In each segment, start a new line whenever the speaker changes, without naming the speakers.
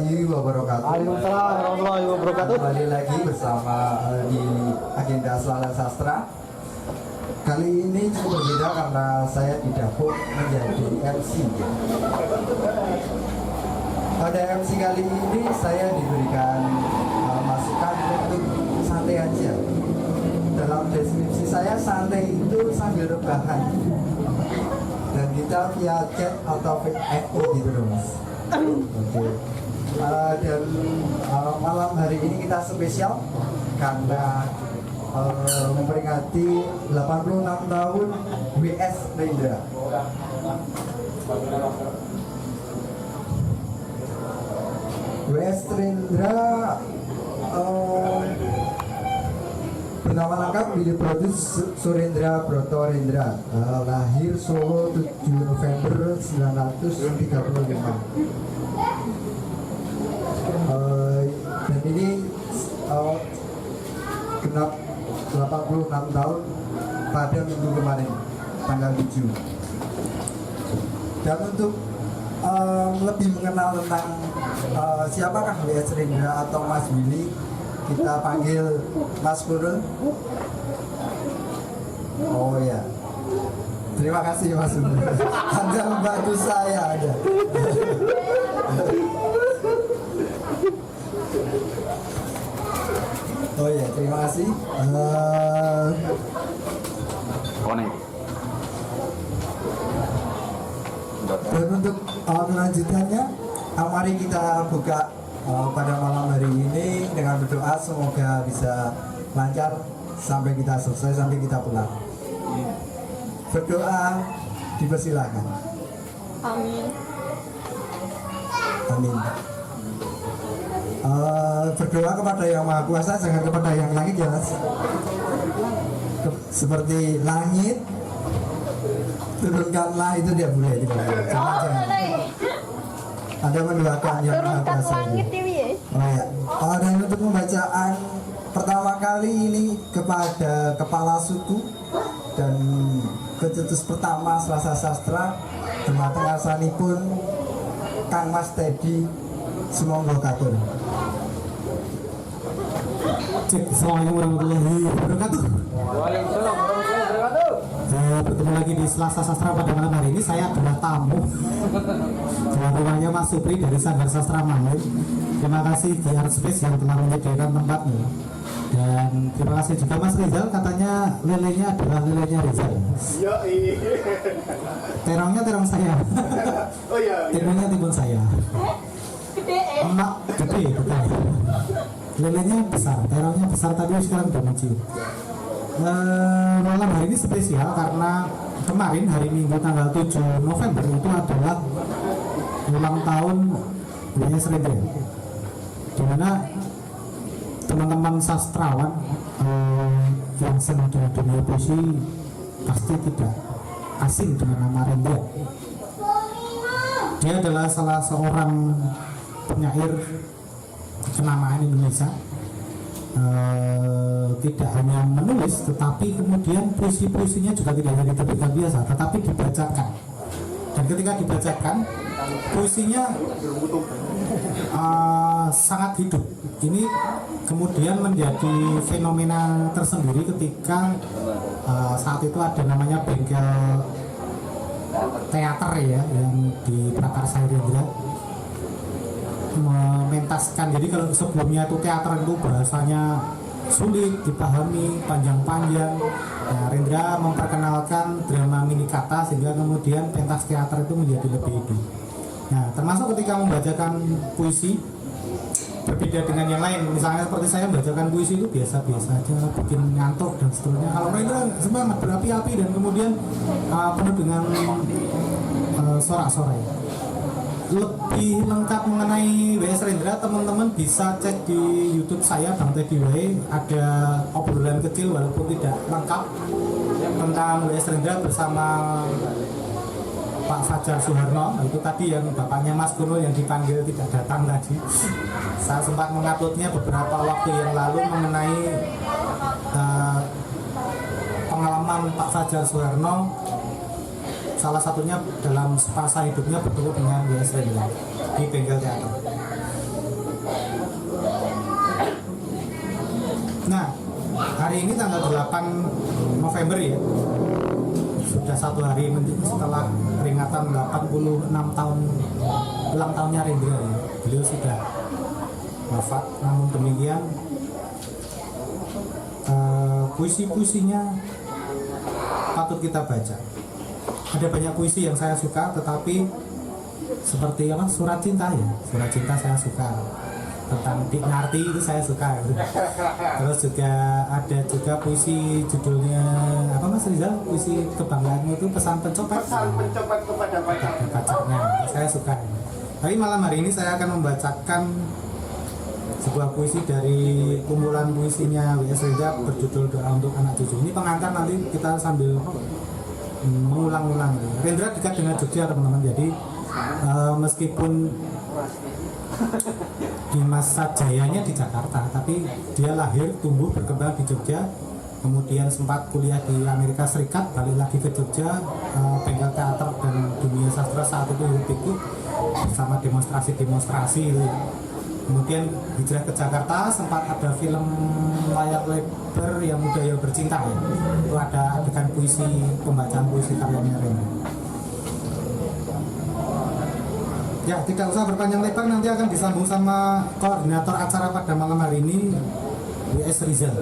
warahmatullahi wabarakatuh.
Waalaikumsalam warahmatullahi wabarakatuh.
Kembali lagi bersama di agenda Selala Sastra. Kali ini cukup berbeda karena saya didapuk menjadi MC. Pada MC kali ini saya diberikan masukan untuk santai aja. Dalam deskripsi saya, santai itu sambil rebahan. Dan kita via chat atau FO gitu dong, Mas. Oke. Dan malam hari ini kita spesial karena memperingati 86 tahun WS Rendra. WS Rendra bernama lengkap Willy Produce Surendra Broto Rendra, lahir Solo 7 November 1935. Dan ini genap 86 tahun pada minggu kemarin, tanggal 7. Dan untuk lebih mengenal tentang siapakah W.S. Rendra atau Mas Willy, kita panggil Mas Kurun. Oh ya, terima kasih Mas Kurun. Anda membantu saya ada. Oh ya, terima kasih. Dan untuk kelanjutannya, mari kita buka pada malam hari ini dengan berdoa semoga bisa lancar sampai kita selesai, sampai kita pulang. Berdoa dipersilakan.
Amin.
Amin. Berdoa kepada Yang Maha Kuasa, jangan kepada yang langit ya Mas. Seperti langit, turunkanlah, itu dia boleh. Jangan. Anda mendoakan Yang Maha Kuasa. Oh ya. Dan untuk pembacaan pertama kali ini kepada kepala suku dan kecetus pertama Selasa Sastra, Dumateng asanipun Kang Mas Teddy Sumangga Katur.
Assalamualaikum warahmatullahi wabarakatuh.
Waalaikumsalam warahmatullahi wabarakatuh.
Bertemu lagi di Selasa Sastra pada malam hari ini. Saya adalah tamu tuan rumahnya Mas Supri dari Sanggar Sastra Mangun. Terima kasih di Art Space yang telah menyediakan tempatnya. Dan terima kasih juga Mas Rizal, katanya lelenya adalah lelenya Rizal. Terongnya terong saya.
Oh iya.
Timunnya timun saya. Emak gede betul. Lelenya besar, terongnya besar, tapi sekarang udah mencium. Malam hari ini spesial karena kemarin hari Minggu tanggal 7 November itu adalah ulang tahun W.S. Rendra, dimana teman-teman sastrawan yang senang dengan dunia puisi pasti tidak asing dengan nama Rendra. Dia adalah salah seorang penyair kenamaan Indonesia. Tidak hanya menulis, tetapi kemudian puisi-puisinya juga tidak hanya diterbitkan biasa, tetapi dibacakan. Dan ketika dibacakan, puisinya sangat hidup. Ini kemudian menjadi fenomena tersendiri ketika saat itu ada namanya bengkel teater ya, yang di Prakarsai Rendra mementaskan. Jadi kalau sebelumnya itu teater itu bahasanya sulit dipahami, panjang-panjang. Nah, Rendra memperkenalkan drama mini kata sehingga kemudian pentas teater itu menjadi lebih hidup. Nah, termasuk ketika membacakan puisi, berbeda dengan yang lain. Misalnya seperti saya membacakan puisi itu biasa-biasa aja, bikin ngantuk dan seterusnya. Kalau Rendra semangat, berapi-api, dan kemudian penuh dengan sorak-sorai. Lebih lengkap mengenai W.S. Rendra, teman-teman bisa cek di YouTube saya, Bang Teddy Wae. Ada obrolan kecil walaupun tidak lengkap tentang W.S. Rendra bersama Pak Fajar Suharno. Itu tadi yang bapaknya Mas Kuno yang dipanggil tidak datang tadi. Saya sempat menguploadnya beberapa waktu yang lalu mengenai pengalaman Pak Fajar Suharno, salah satunya dalam masa hidupnya bertemu dengan W.S. Rendra di bengkel teater. hari ini tanggal 8 November ya, sudah 1 hari setelah peringatan 86 tahun ulang tahunnya Rendra ya. Beliau sudah wafat, namun demikian puisi-puisinya patut kita baca. Ada banyak puisi yang saya suka, tetapi seperti apa, surat cinta ya, surat cinta saya suka, tentang Dik Narti itu saya suka. Terus juga ada juga puisi judulnya apa Mas Rizal, puisi kebanggaanmu itu pesan pencopet,
Pesan pencopet kepada
pacarnya, saya suka. Tapi malam hari ini saya akan membacakan sebuah puisi dari kumpulan puisinya W.S. Rendra berjudul Doa untuk Anak Cucu. Ini pengantar, nanti kita sambil mengulang-ulang. Rendra dekat dengan Jogja teman-teman, jadi meskipun di masa jayanya di Jakarta, tapi dia lahir tumbuh berkembang di Jogja, kemudian sempat kuliah di Amerika Serikat, balik lagi ke Jogja, bengkel teater dan dunia sastra saat itu ikut bersama demonstrasi itu. Kemudian hijrah ke Jakarta, sempat ada film layar lebar yang Muda Yang Bercinta ya. Itu ada adegan puisi, pembacaan puisi karyanya Rendra. Ya, tidak usah berpanjang lebar, nanti akan disambung sama koordinator acara pada malam hari ini, W.S. Rizal.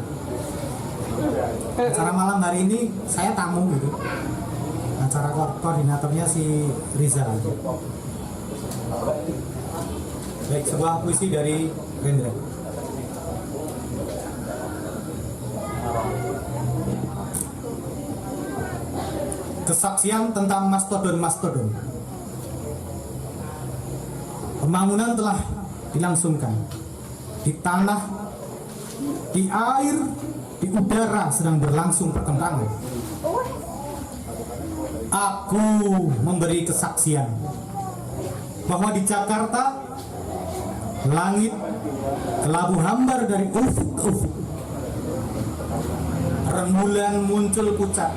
Acara malam hari ini saya tamu gitu. Acara koordinatornya si Rizal. Baik, sebuah puisi dari Rendra. Kesaksian tentang mastodon-mastodon. Pembangunan telah dilangsungkan di tanah, di air, di udara sedang berlangsung perkembangan. Aku memberi kesaksian bahwa di Jakarta langit kelabu hambar dari ufuk ke ufuk. Rembulan muncul pucat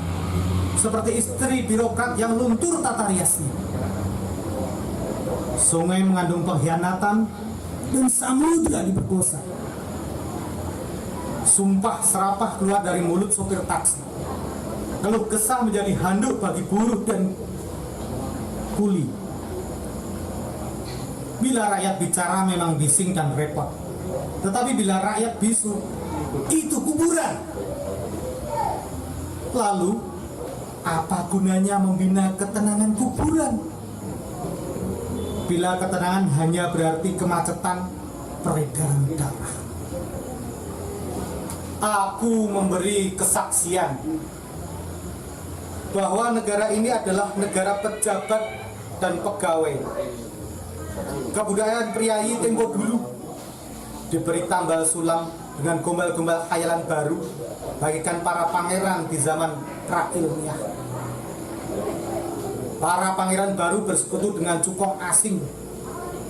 seperti istri birokrat yang luntur tata riasnya. Sungai mengandung pengkhianatan dan samudra diperkosa. Sumpah serapah keluar dari mulut sopir taksi. Keluh kesah menjadi handuk bagi buruh dan kuli. Bila rakyat bicara memang bising dan repot, tetapi bila rakyat bisu, itu kuburan. Lalu, apa gunanya membina ketenangan kuburan? Bila ketenangan hanya berarti kemacetan peredaran darah. Aku memberi kesaksian bahwa negara ini adalah negara pejabat dan pegawai. Kebudayaan priayi tempo dulu diberi tambal sulam dengan gombal-gombal khayalan baru bagikan para pangeran di zaman pra-ilmiah. Para pangeran baru bersekutu dengan cukong asing,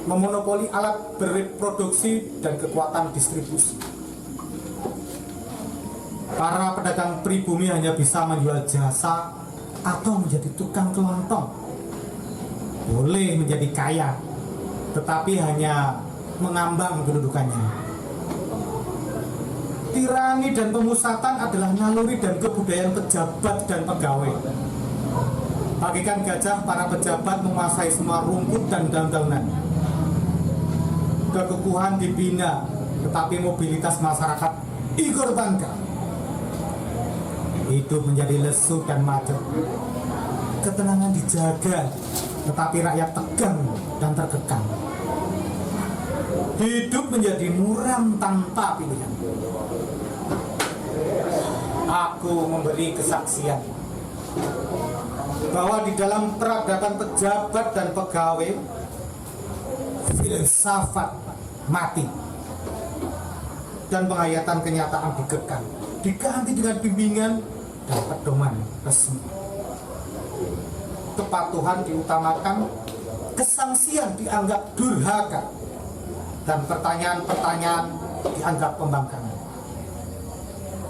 memonopoli alat bereproduksi dan kekuatan distribusi. Para pedagang pribumi hanya bisa menjual jasa atau menjadi tukang kelontong. Boleh menjadi kaya, tetapi hanya mengambang kedudukannya. Tirani dan pemusatan adalah naluri dan kebudayaan pejabat dan pegawai. Bagikan gajah, para pejabat menguasai semua rumput dan daun-daunan. Kekukuhan dibina, tetapi mobilitas masyarakat dikorbankan. Hidup menjadi lesu dan macet. Ketenangan dijaga, tetapi rakyat tegang dan terkekang. Hidup menjadi muram tanpa pilihan. Aku memberi kesaksian bahwa di dalam peradaban pejabat dan pegawai, filsafat mati dan penghayatan kenyataan dikekang, diganti dengan bimbingan dan pedoman resmi. Kepatuhan diutamakan, kesangsian dianggap durhaka, dan pertanyaan-pertanyaan dianggap pembangkangan.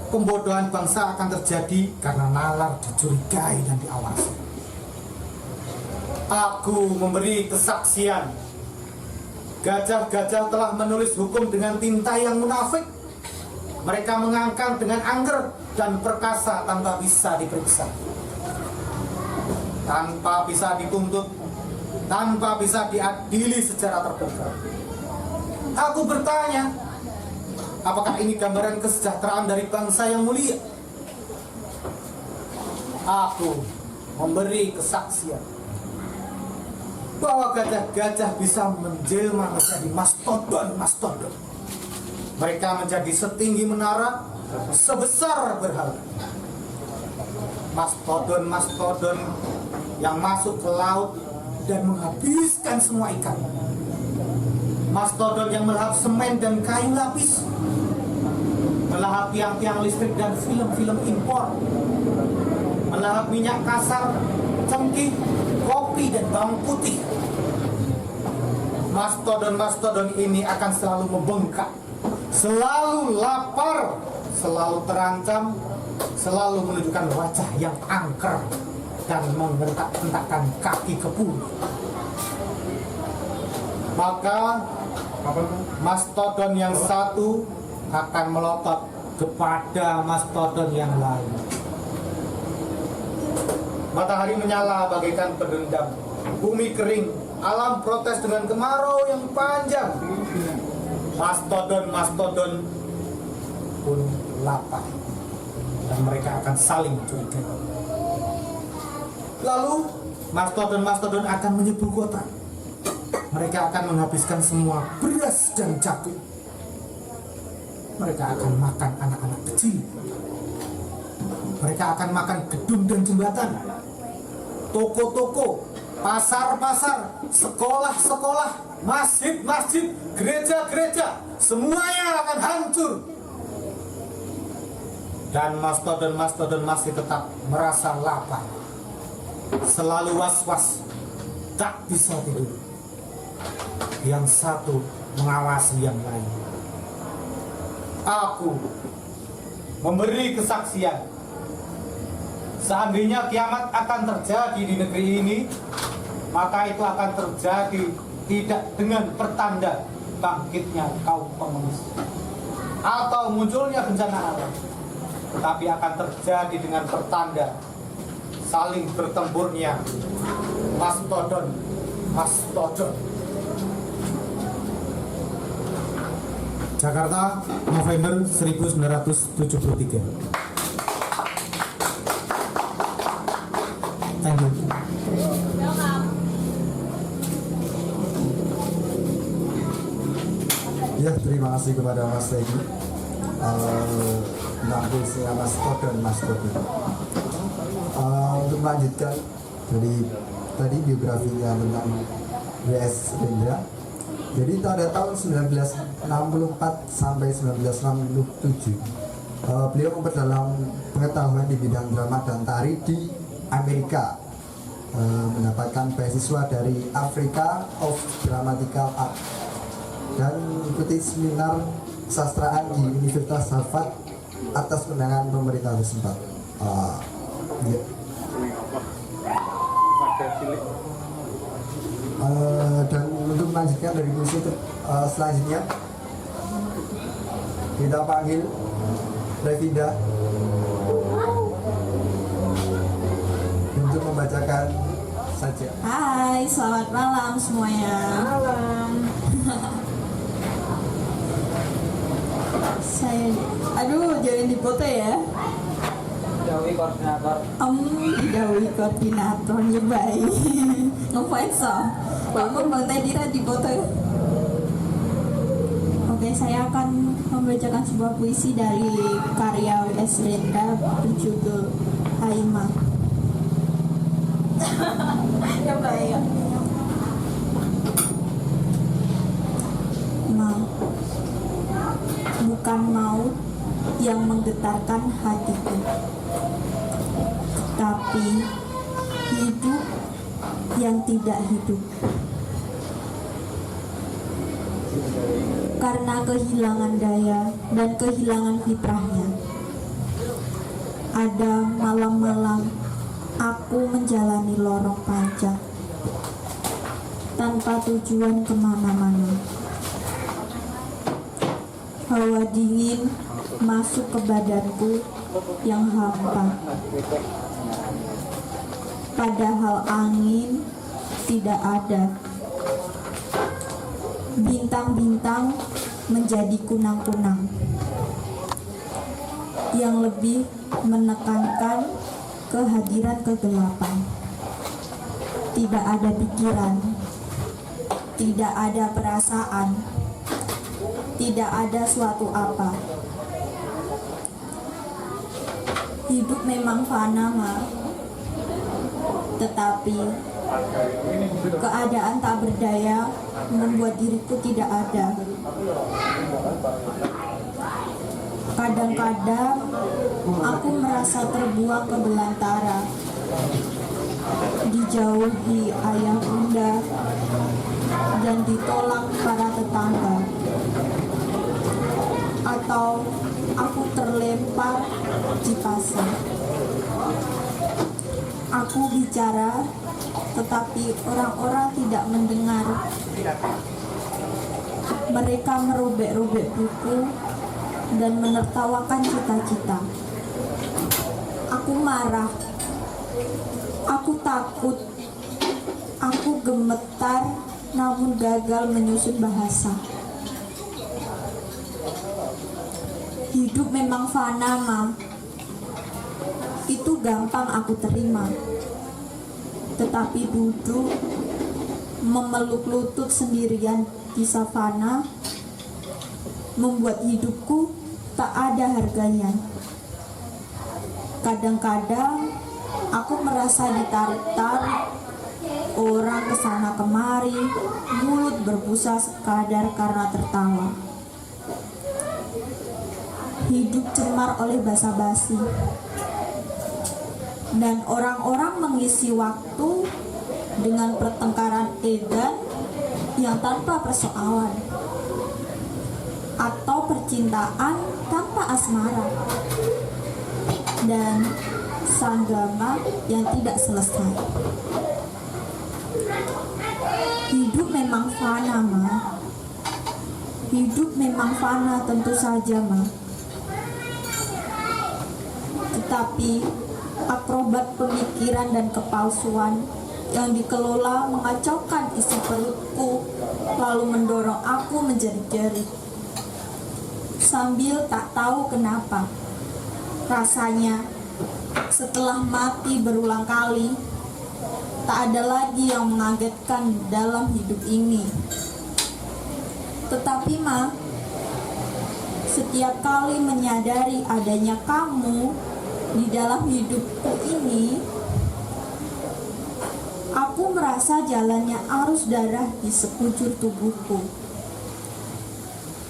Pembodohan bangsa akan terjadi karena nalar dicurigai dan diawasi. Aku memberi kesaksian, gajah-gajah telah menulis hukum dengan tinta yang munafik. Mereka mengangkat dengan angger dan perkasa tanpa bisa diperiksa, tanpa bisa dituntut, tanpa bisa diadili secara terbuka. Aku bertanya, apakah ini gambaran kesejahteraan dari bangsa yang mulia? Aku memberi kesaksian bahwa gajah-gajah bisa menjelma menjadi mastodon-mastodon. Mereka menjadi setinggi menara, sebesar berhala. Mastodon-mastodon yang masuk ke laut dan menghabiskan semua ikan. Mastodon yang melahap semen dan kayu lapis, melahap tiang-tiang listrik dan film-film impor, melahap minyak kasar, cengkih, kopi, dan bawang putih. Mastodon-mastodon ini akan selalu membengkak, selalu lapar, selalu terancam, selalu menunjukkan wajah yang angker dan membentak-bentakkan kaki ke bumi. Maka mastodon yang satu akan melotot kepada mastodon yang lain. Matahari menyala bagaikan pendendam, bumi kering, alam protes dengan kemarau yang panjang. Mastodon-mastodon pun lapar dan mereka akan saling curiga. Lalu mastodon-mastodon akan menyerbu kota. Mereka akan menghabiskan semua beras dan jagung. Mereka akan makan anak-anak kecil. Mereka akan makan gedung dan jembatan, toko-toko, pasar-pasar, sekolah-sekolah, masjid-masjid, gereja-gereja, semuanya akan hancur. Dan mastodon-mastodon masih tetap merasa lapar, selalu was-was, tak bisa tidur. Yang satu mengawasi yang lain. Aku memberi kesaksian. Seandainya kiamat akan terjadi di negeri ini, maka itu akan terjadi tidak dengan pertanda bangkitnya kaum komunis atau munculnya bencana alam, tetapi akan terjadi dengan pertanda saling bertempurnya mastodon. Jakarta, November 1973. Thank you.
Ya, terima kasih kepada Mas Tegi tentang puisinya mastodon. Untuk melanjutkan dari tadi biografinya tentang W.S. Rendra. Jadi pada tahun 1964 sampai 1967 beliau memperdalam pengetahuan di bidang drama dan tari di Amerika, mendapatkan beasiswa dari Africa of Dramatical Art dan mengikuti seminar kesastraan di Universitas Harvard atas undangan pemerintah setempat. Ya. Dan untuk melanjutkan dari puisi selanjutnya kita panggil Revinda untuk membacakan saja.
Hai, selamat malam semuanya. Malam. Saya, jangan dipoto ya.
Dawi koordinator.
Dawi koordinator ya baik. Ngapain so? Bang Tedira dipoto. Oke, saya akan membacakan sebuah puisi dari karya W.S. Rendra berjudul Haima. Ya baik. Bukan maut yang menggetarkan hatiku, tapi hidup yang tidak hidup. Karena kehilangan daya dan kehilangan fitrahnya, ada malam-malam aku menjalani lorong panjang tanpa tujuan kemana-mana. Hawa dingin masuk ke badanku yang hampa. Padahal angin tidak ada. Bintang-bintang menjadi kunang-kunang. Yang lebih menekankan kehadiran kegelapan. Tidak ada pikiran, tidak ada perasaan, tidak ada suatu apa. Hidup memang fana, Ma. Tetapi keadaan tak berdaya membuat diriku tidak ada. Kadang-kadang aku merasa terbuang ke belantara, dijauhi ayah bunda dan ditolak para tetangga, atau aku terlempar di pasar. Aku bicara, tetapi orang-orang tidak mendengar. Mereka merobek-robek buku dan menertawakan cita-cita. Aku marah, aku takut, aku gemetar, namun gagal menyusun bahasa. Hidup memang fana, Ma. Itu gampang aku terima. Tetapi duduk memeluk lutut sendirian di savana membuat hidupku tak ada harganya. Kadang-kadang aku merasa ditarik-tarik orang kesana kemari, mulut berbusa sekadar karena tertawa. Hidup cemar oleh basa-basi, dan orang-orang mengisi waktu dengan pertengkaran edan yang tanpa persoalan, atau percintaan tanpa asmara, dan sanggama yang tidak selesai. Hidup memang fana, Ma. Hidup memang fana, tentu saja, Ma. Tetapi akrobat pemikiran dan kepalsuan yang dikelola mengacaukan isi perutku, lalu mendorong aku menjerit-jerit. Sambil tak tahu kenapa, rasanya setelah mati berulang kali, tak ada lagi yang mengagetkan dalam hidup ini. Tetapi, Ma, setiap kali menyadari adanya kamu di dalam hidupku ini, aku merasa jalannya arus darah di sekujur tubuhku.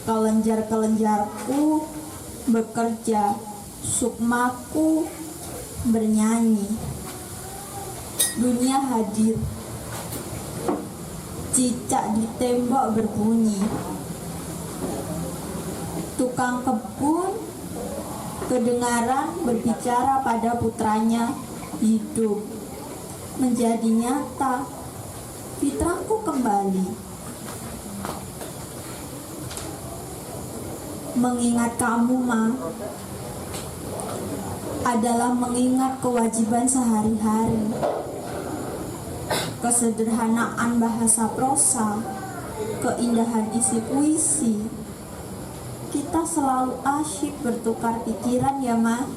Kelenjar-kelenjarku bekerja, sukmaku bernyanyi. Dunia hadir, cicak di tembok berbunyi. Tukang kebun kedengaran berbicara pada putranya, hidup menjadi nyata, fitrahku kembali. Mengingat kamu, Ma, adalah mengingat kewajiban sehari-hari. Kesederhanaan bahasa prosa, keindahan isi puisi. Kita selalu asyik bertukar pikiran, ya, Ma.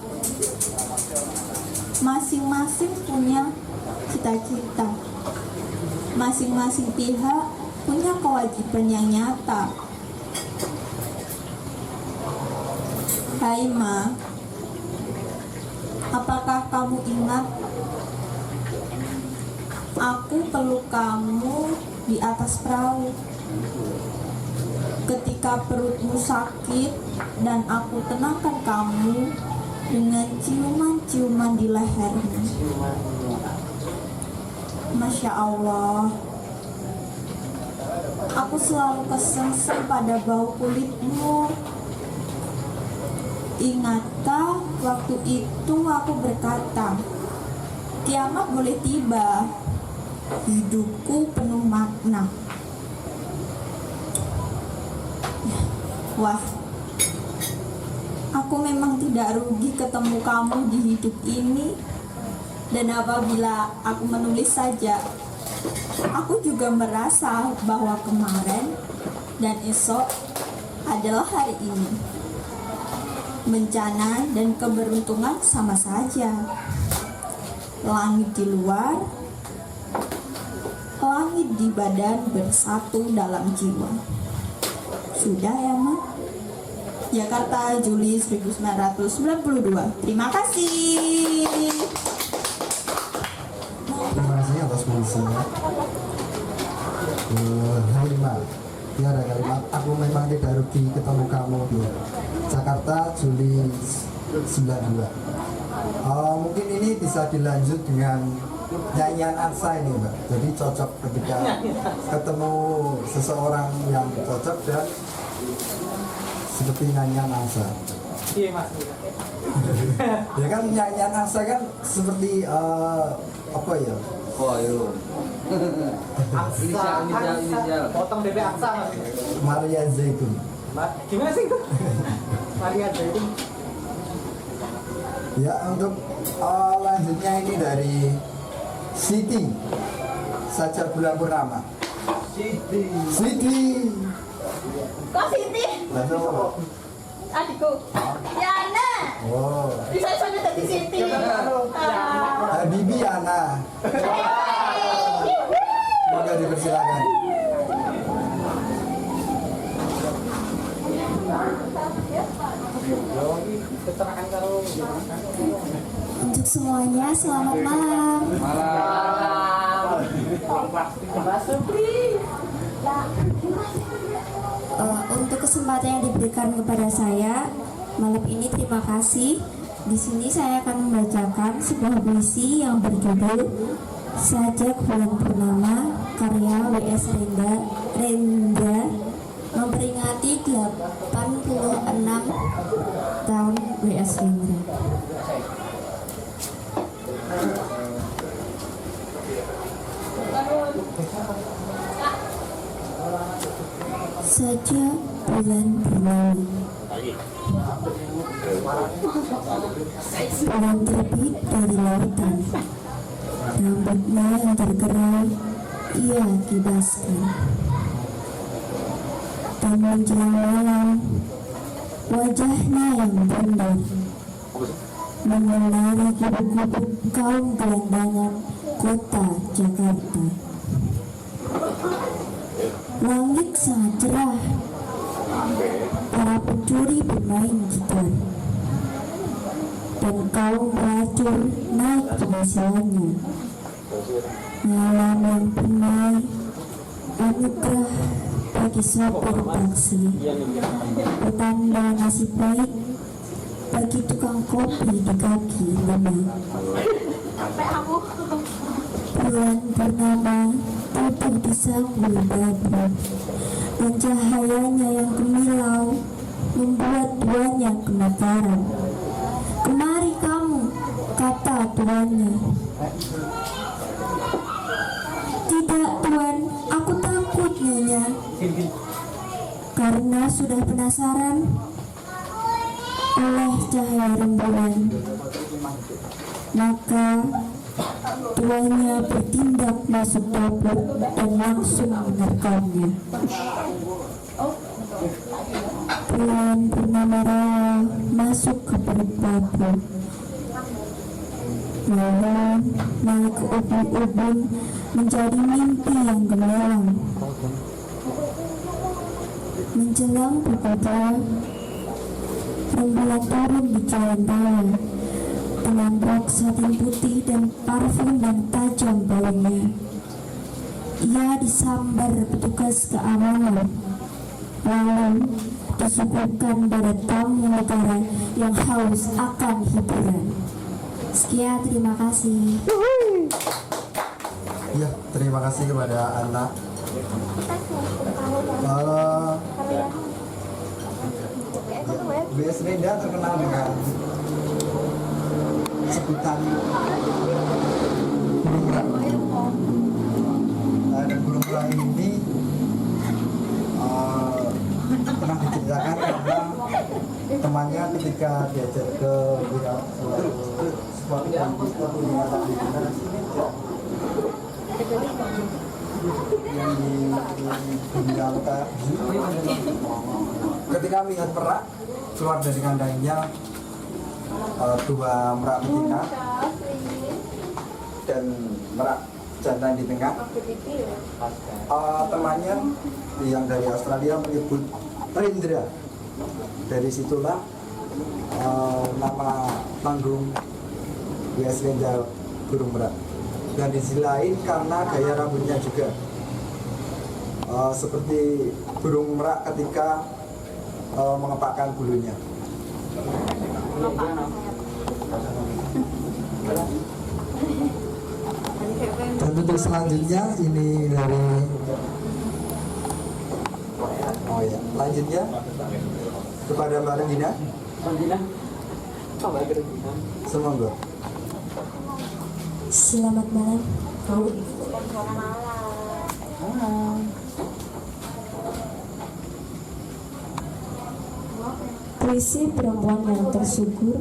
Masing-masing punya cita-cita. Masing-masing pihak punya kewajiban yang nyata. Hai, Ma. Apakah kamu ingat? Aku peluk kamu di atas perahu. Ketika perutmu sakit dan aku tenangkan kamu dengan ciuman-ciuman di lehermu. Masya Allah, aku selalu kesengsem pada bau kulitmu. Ingatkah waktu itu aku berkata, kiamat boleh tiba, hidupku penuh makna. Wah, aku memang tidak rugi ketemu kamu di hidup ini. Dan apabila aku menulis saja, aku juga merasa bahwa kemarin dan esok adalah hari ini. Bencana dan keberuntungan sama saja. Langit di luar, langit di badan bersatu dalam jiwa. Sudah ya, Ma? Jakarta, Juli 1992. Terima kasih.
Terima kasih atas puisinya. Hai Ma, tiada kalimat. Aku memang tidak rugi ketemu kamu di Jakarta, Juli 92. Mungkin ini bisa dilanjut dengan nyanyian Ansa ini, Mbak. Jadi cocok ketika ketemu seseorang yang cocok dan seperti nyanyian Ansa.
Iya mas.
Ya kan nyanyian Ansa kan seperti apa ya?
Oh iya. Inisial.
Potong DP Aksa mas.
Maria Zaitun.
Gimana sih itu? Maria Zaitun.
Ya, untuk lanjutnya ini dari Siti Saja Bulan Purnama. Siti.
Kok Siti?
Lalu
Adikku. Yana.
oh,
Bisa saja tadi Siti.
Habibi Ana. Maka dipersilakan.
Untuk semuanya, selamat malam. Untuk kesempatan yang diberikan kepada saya malam ini, terima kasih. Di sini saya akan membacakan sebuah puisi yang berjudul Sajak Bulan Purnama karya W.S. Rendra memperingati 86 tahun W.S. Rendra. Saja bulan purnama, bulan terbit dari lautan, rambutnya yang tergerai ia kibaskan, dan menjelang malam wajahnya yang bundar mengenali gubuk-gubuk kaum gelandangan kota Jakarta. Langit sangat cerah, para pencuri bermain gitar, dan kaum pelacur naik penghasilannya. Malam yang permai, anugerah bagi sopir taksi, petanda nasib baik bagi tukang kopi di kaki lemah. Bulan purnama tutup di sanggul babu, dan cahayanya yang gemilau membuat tuannya gemetaran. Kemari kamu, kata tuannya. Tidak tuan, aku takut nyonya. Karena sudah penasaran oleh cahaya rembulan, maka tuannya bertindak masuk dapur dan langsung menerkamnya. Bulan purnama raya masuk ke perut babu, lalu naik ke ubun-ubun menjadi mimpi yang gemilang. Menjelang pukul 2, rembulan turun di jalan raya dengan rok satin putih dan parfum dan tajam baunya. Ia disambar petugas keamanan, lalu disuguhkan pada tamu negara yang haus akan hiburan. Sekian, terima kasih.
Ya, terima kasih kepada anak. W.S. Rendra terkenal dengan sebutan burung merah. Dan burung merah ini pernah diceritakan karena temannya ketika diajak ke sebuah yang ketika melihat merak keluar dari kandangnya, dua merak betina dan merak jantan di tengah. Temannya yang dari Australia menyebut Rendra. Dari situlah nama panggung WS Rendra burung merak. Dan di sisi lain karena gaya rambutnya juga seperti burung merak ketika mengepakkan bulunya. Dan untuk selanjutnya ini dari lanjutnya kepada Mbak Regina. Semoga.
Selamat malam. Puisi Perempuan yang Tersyukur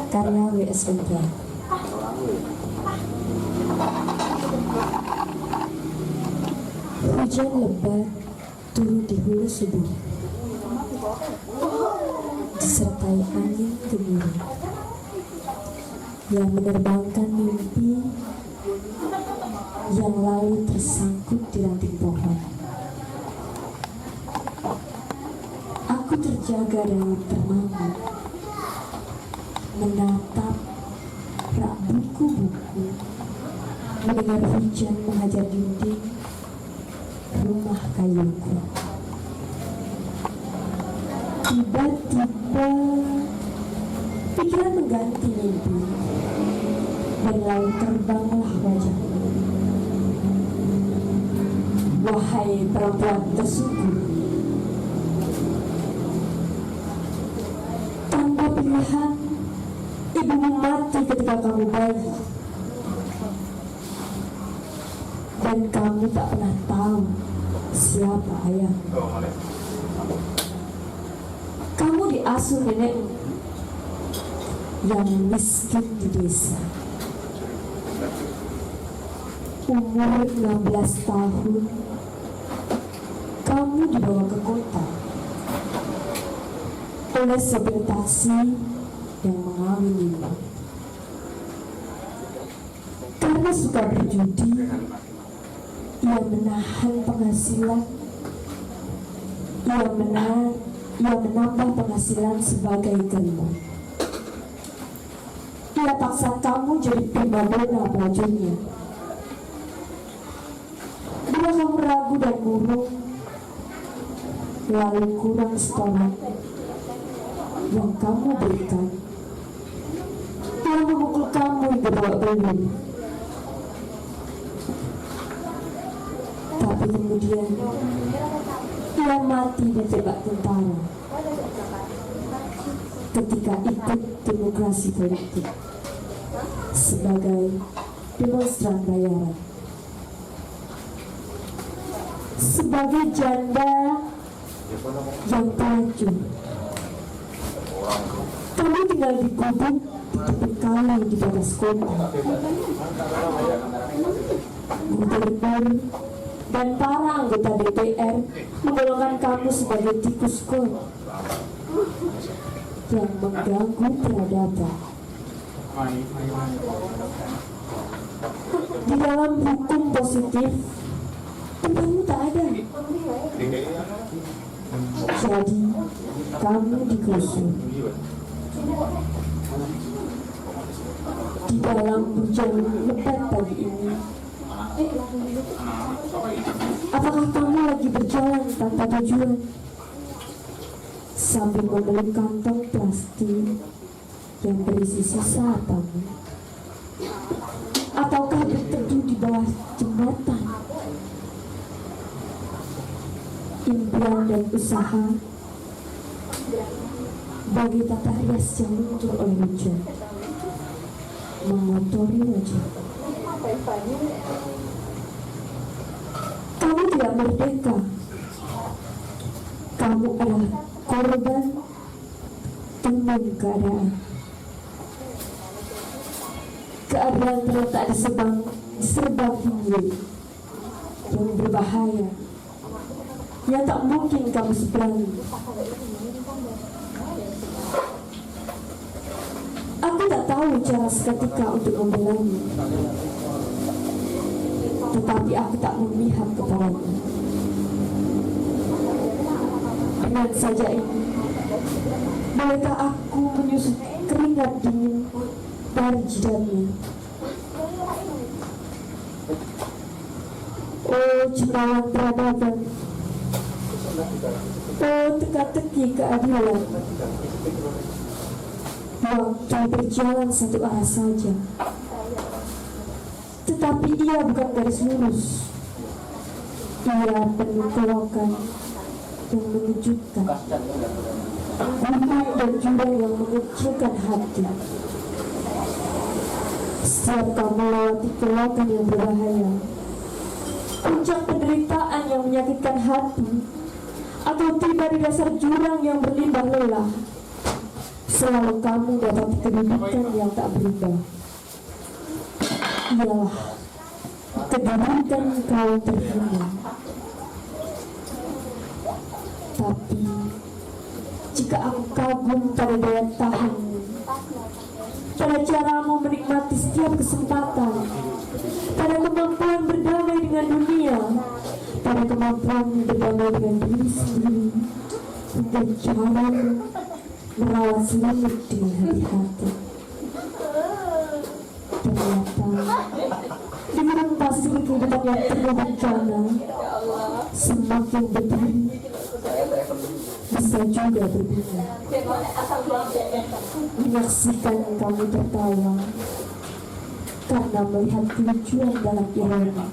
karya W.S. Rendra. Hujan lebat turun di hulu subuh, disertai angin gemuruh yang menerbangkan mimpi yang lalu tersangkut di ranting pohon. Aku terjaga dan termangu, menatap rak buku-buku, mendengar hujan menghajar dinding rumah kayuku. Tiba-tiba pikiran mengganti mimpi, dan lalu terbanglah wajahmu. Wahai perempuan tersyukur, tanpa pilihan ibumu mati ketika kamu bayi, dan kamu tak pernah tahu siapa ayah. Kamu diasuh nenekmu yang miskin di desa. Umur 16 tahun, kamu dibawa ke kota oleh sopir taksi yang mengawinimu. Karena suka berjudi, ia menahan penghasilan, ia menambah penghasilan sebagai gembong. Ia paksa kamu jadi primadona pelacurnya. Bila kamu ragu dan murung, lalu kurang setoran yang kamu berikan, ia memukul kamu hingga babak belur. Tapi kemudian ia mati ditembak tentara ketika ikut demokrasi politik sebagai demonstran bayaran. Sebagai janda yang pelacur, kamu tinggal di gubuk di tepi kali di batas kota. Gubernur dan para anggota DPR menggolongkan kamu sebagai tikus kot yang mengganggu peradaban. Di dalam hukum positif, tempatmu tak ada. Jadi, kamu digusur. Di dalam hujan lebat pagi ini, apakah kamu lagi berjalan tanpa tujuan sambil membeli kantong plastik yang berisi sisa apamu? Ataukah berteduh di bawah jembatan? Impian dan usaha bagi tata rias yang luntur oleh hujan mengotori wajah. Kamu tidak merdeka. Kamu adalah korban dengan keadaan. Keadaan terletak di serbang pinggir yang berbahaya, yang tak mungkin kamu seberangi. Aku tak tahu cara seketika untuk membelanya, tetapi aku tak memihak kepadanya. Dengan saja ini, bolehkah aku menyusut keringat dingin dari jidatnya? Oh cemarawan peradaban, oh teka-teki keadilan. Waktu berjalan satu arah saja, tetapi ia bukan garis lurus. Ia penuh kelokan yang mengejutkan, gunung dan jurang yang mengecilkan hati. Setiap kamu melewati kelokan yang berbahaya, puncak penderitaan yang menyakitkan hati, atau tiba di dasar jurang yang berlimbah lelah, selalu kamu dapat kedudukan yang tak berubah. Ialah kedudukan kau terhina. Tapi jika aku kagum pada daya tahanmu, pada caramu menikmati setiap kesempatan, pada kemampuan berdamai dengan dunia, pada kemampuan berdamai dengan diri sendiri, dan caramu merawat selimut dengan hati-hati. Ternyata di gurun pasir kehidupan yang penuh bencana, semakin berdiri bisa juga berbunga. Menyaksikan kamu tertawa karena melihat kelucuan dalam ironi.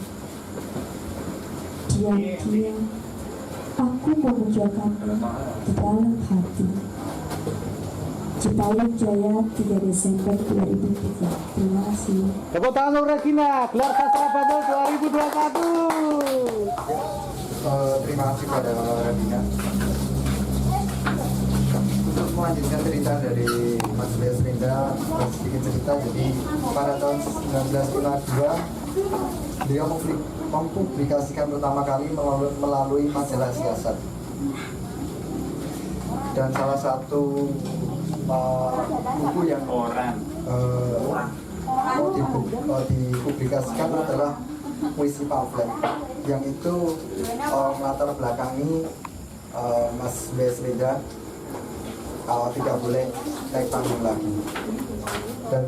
Diam-diam aku memujakanmu di dalam hati. Cipayung Jaya 3 Desember 2003. Terima kasih.
Tepuk tangan untuk Regina, gelar sastra Babel 2021.
Terima kasih pada Radina. Untuk melanjutkan cerita dari Mas Bias Rinda, sedikit cerita. Jadi pada tahun 1952 beliau mempublikasikan pertama kali melalui majalah Siasat. Dan salah satu buku yang dipublikasikan adalah puisi pamflet, yang itu melatar belakangi Mas B.S. Rida tidak boleh naik panggung lagi, dan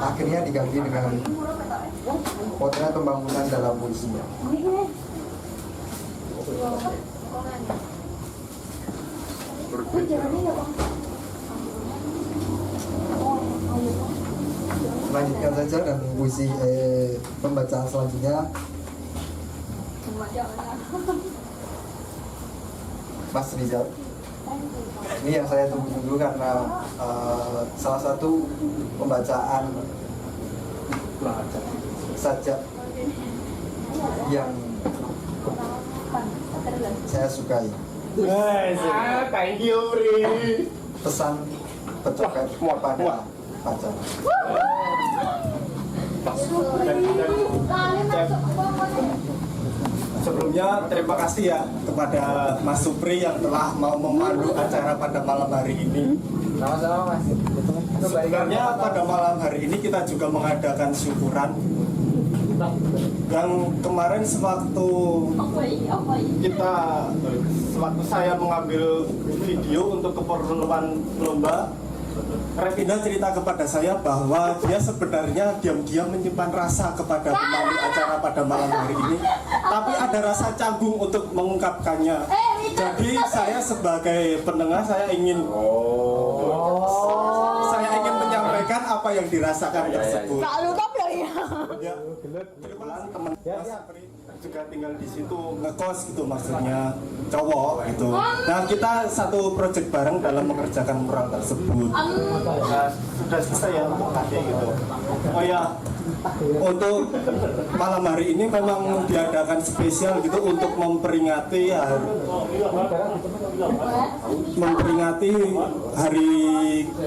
akhirnya diganti dengan potret pembangunan dalam puisinya. Lanjutkan saja dan puisi pembacaan selanjutnya Mas Rizal. Ini yang saya tunggu-tunggu karena salah satu pembacaan sajak yang saya sukai.
Thank you, Pri.
Pesan pecopet pada pacar.
Sebelumnya terima kasih ya kepada Mas Supri yang telah mau memandu acara pada malam hari ini.
Sama-sama, Mas.
Sebenarnya pada malam hari ini kita juga mengadakan syukuran. Dan kemarin sewaktu saya mengambil video untuk keperluan lomba, Revina cerita kepada saya bahwa dia sebenarnya diam-diam menyimpan rasa kepada pemandu acara pada malam hari ini, tapi ada rasa canggung untuk mengungkapkannya. Jadi saya sebagai pendengar saya ingin menyampaikan apa yang dirasakan tersebut. Ya, kebetulan teman Mas Supri juga tinggal di situ, ngekos gitu, maksudnya cowok gitu. Nah, kita satu project bareng dalam mengerjakan mural tersebut. Sudah selesai ya untuk nanti gitu. Oh ya, untuk malam hari ini memang diadakan spesial gitu untuk memperingati hari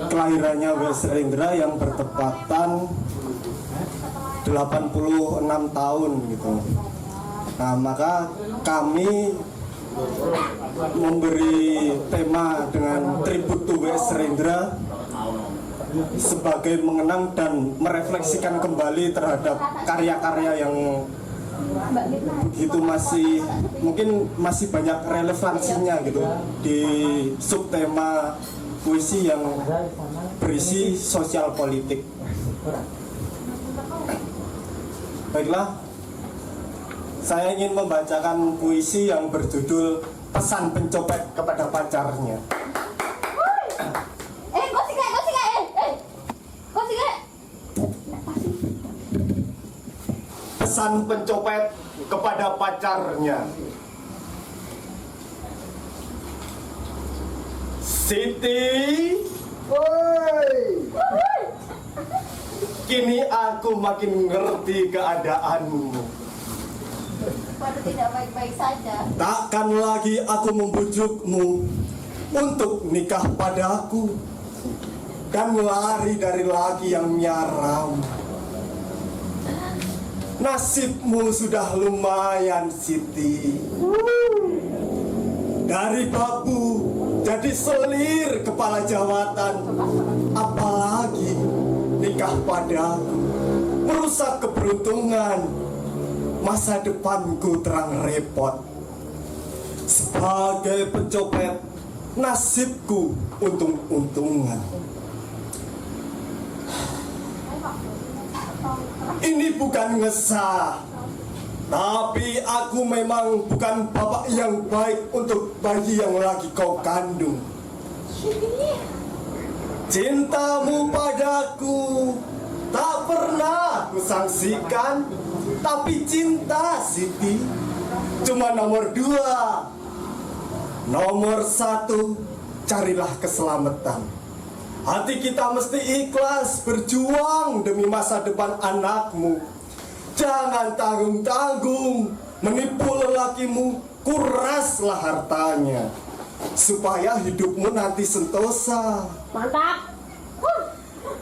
kelahirannya W.S. Rendra yang bertepatan 86 tahun gitu. Nah, maka kami memberi tema dengan tribute to W.S. Rendra sebagai mengenang dan merefleksikan kembali terhadap karya-karya yang begitu mungkin masih banyak relevansinya gitu di subtema puisi yang berisi sosial politik. Baiklah, saya ingin membacakan puisi yang berjudul Pesan Pencopet kepada Pacarnya. Pesan pencopet kepada pacarnya. Siti, kini aku makin ngerti keadaanmu.
Pada tidak baik-baik saja.
Takkan lagi aku membujukmu untuk nikah padaku dan lari dari laki yang nyaram. Nasibmu sudah lumayan, Siti. Dari babu jadi selir kepala jawatan, apalagi nikah padaku. Merusak keberuntungan, masa depanku terang repot. Sebagai pencopet, nasibku untung-untungan. Ini bukan ngesah, tapi aku memang bukan bapak yang baik untuk bayi yang lagi kau kandung. Cintamu padaku tak pernah kusangsikan, tapi cinta Siti cuma nomor 2. Nomor 1, carilah keselamatan. Hati kita mesti ikhlas berjuang demi masa depan anakmu. Jangan tanggung-tanggung menipu lelakimu, kuraslah hartanya supaya hidupmu nanti sentosa.
Mantap.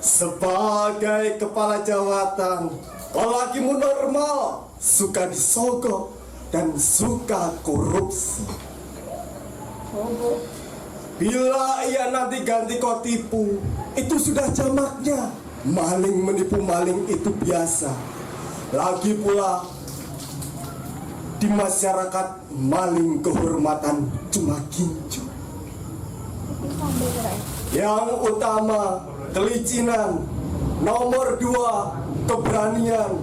Sebagai kepala jawatan, lelakimu normal, suka disogok dan suka korupsi. Bila ia nanti ganti kau tipu, itu sudah jamaknya. Maling menipu maling itu biasa. Lagi pula di masyarakat maling kehormatan cuma gincu. Yang utama kelicinan, nomor 2 keberanian,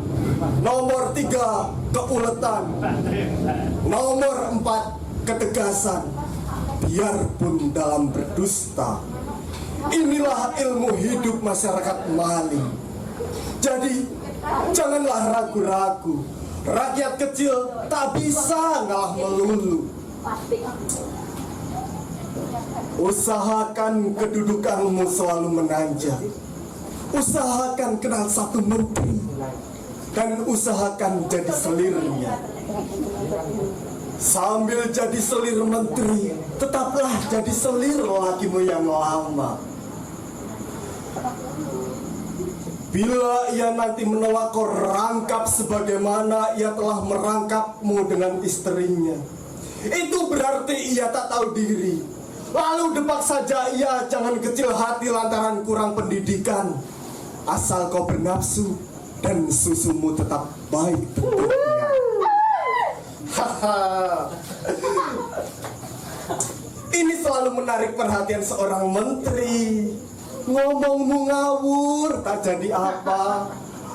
nomor 3 keuletan, nomor 4 ketegasan. Biarpun dalam berdusta, inilah ilmu hidup masyarakat maling. Jadi janganlah ragu-ragu, rakyat kecil tak bisa ngalah melulu. Usahakan kedudukanmu selalu menanjak. Usahakan kenal satu menteri, dan usahakan jadi selirnya. Sambil jadi selir menteri, tetaplah jadi selir lakimu yang lama. Bila ia nanti menolak kau rangkap sebagaimana ia telah merangkapmu dengan istrinya, itu berarti ia tak tahu diri. Lalu depak saja ia, jangan kecil hati lantaran kurang pendidikan. Asal kau bernafsu dan susumu tetap baik bentuknya. Ini selalu menarik perhatian seorang menteri. Ngomongmu ngawur, tak jadi apa.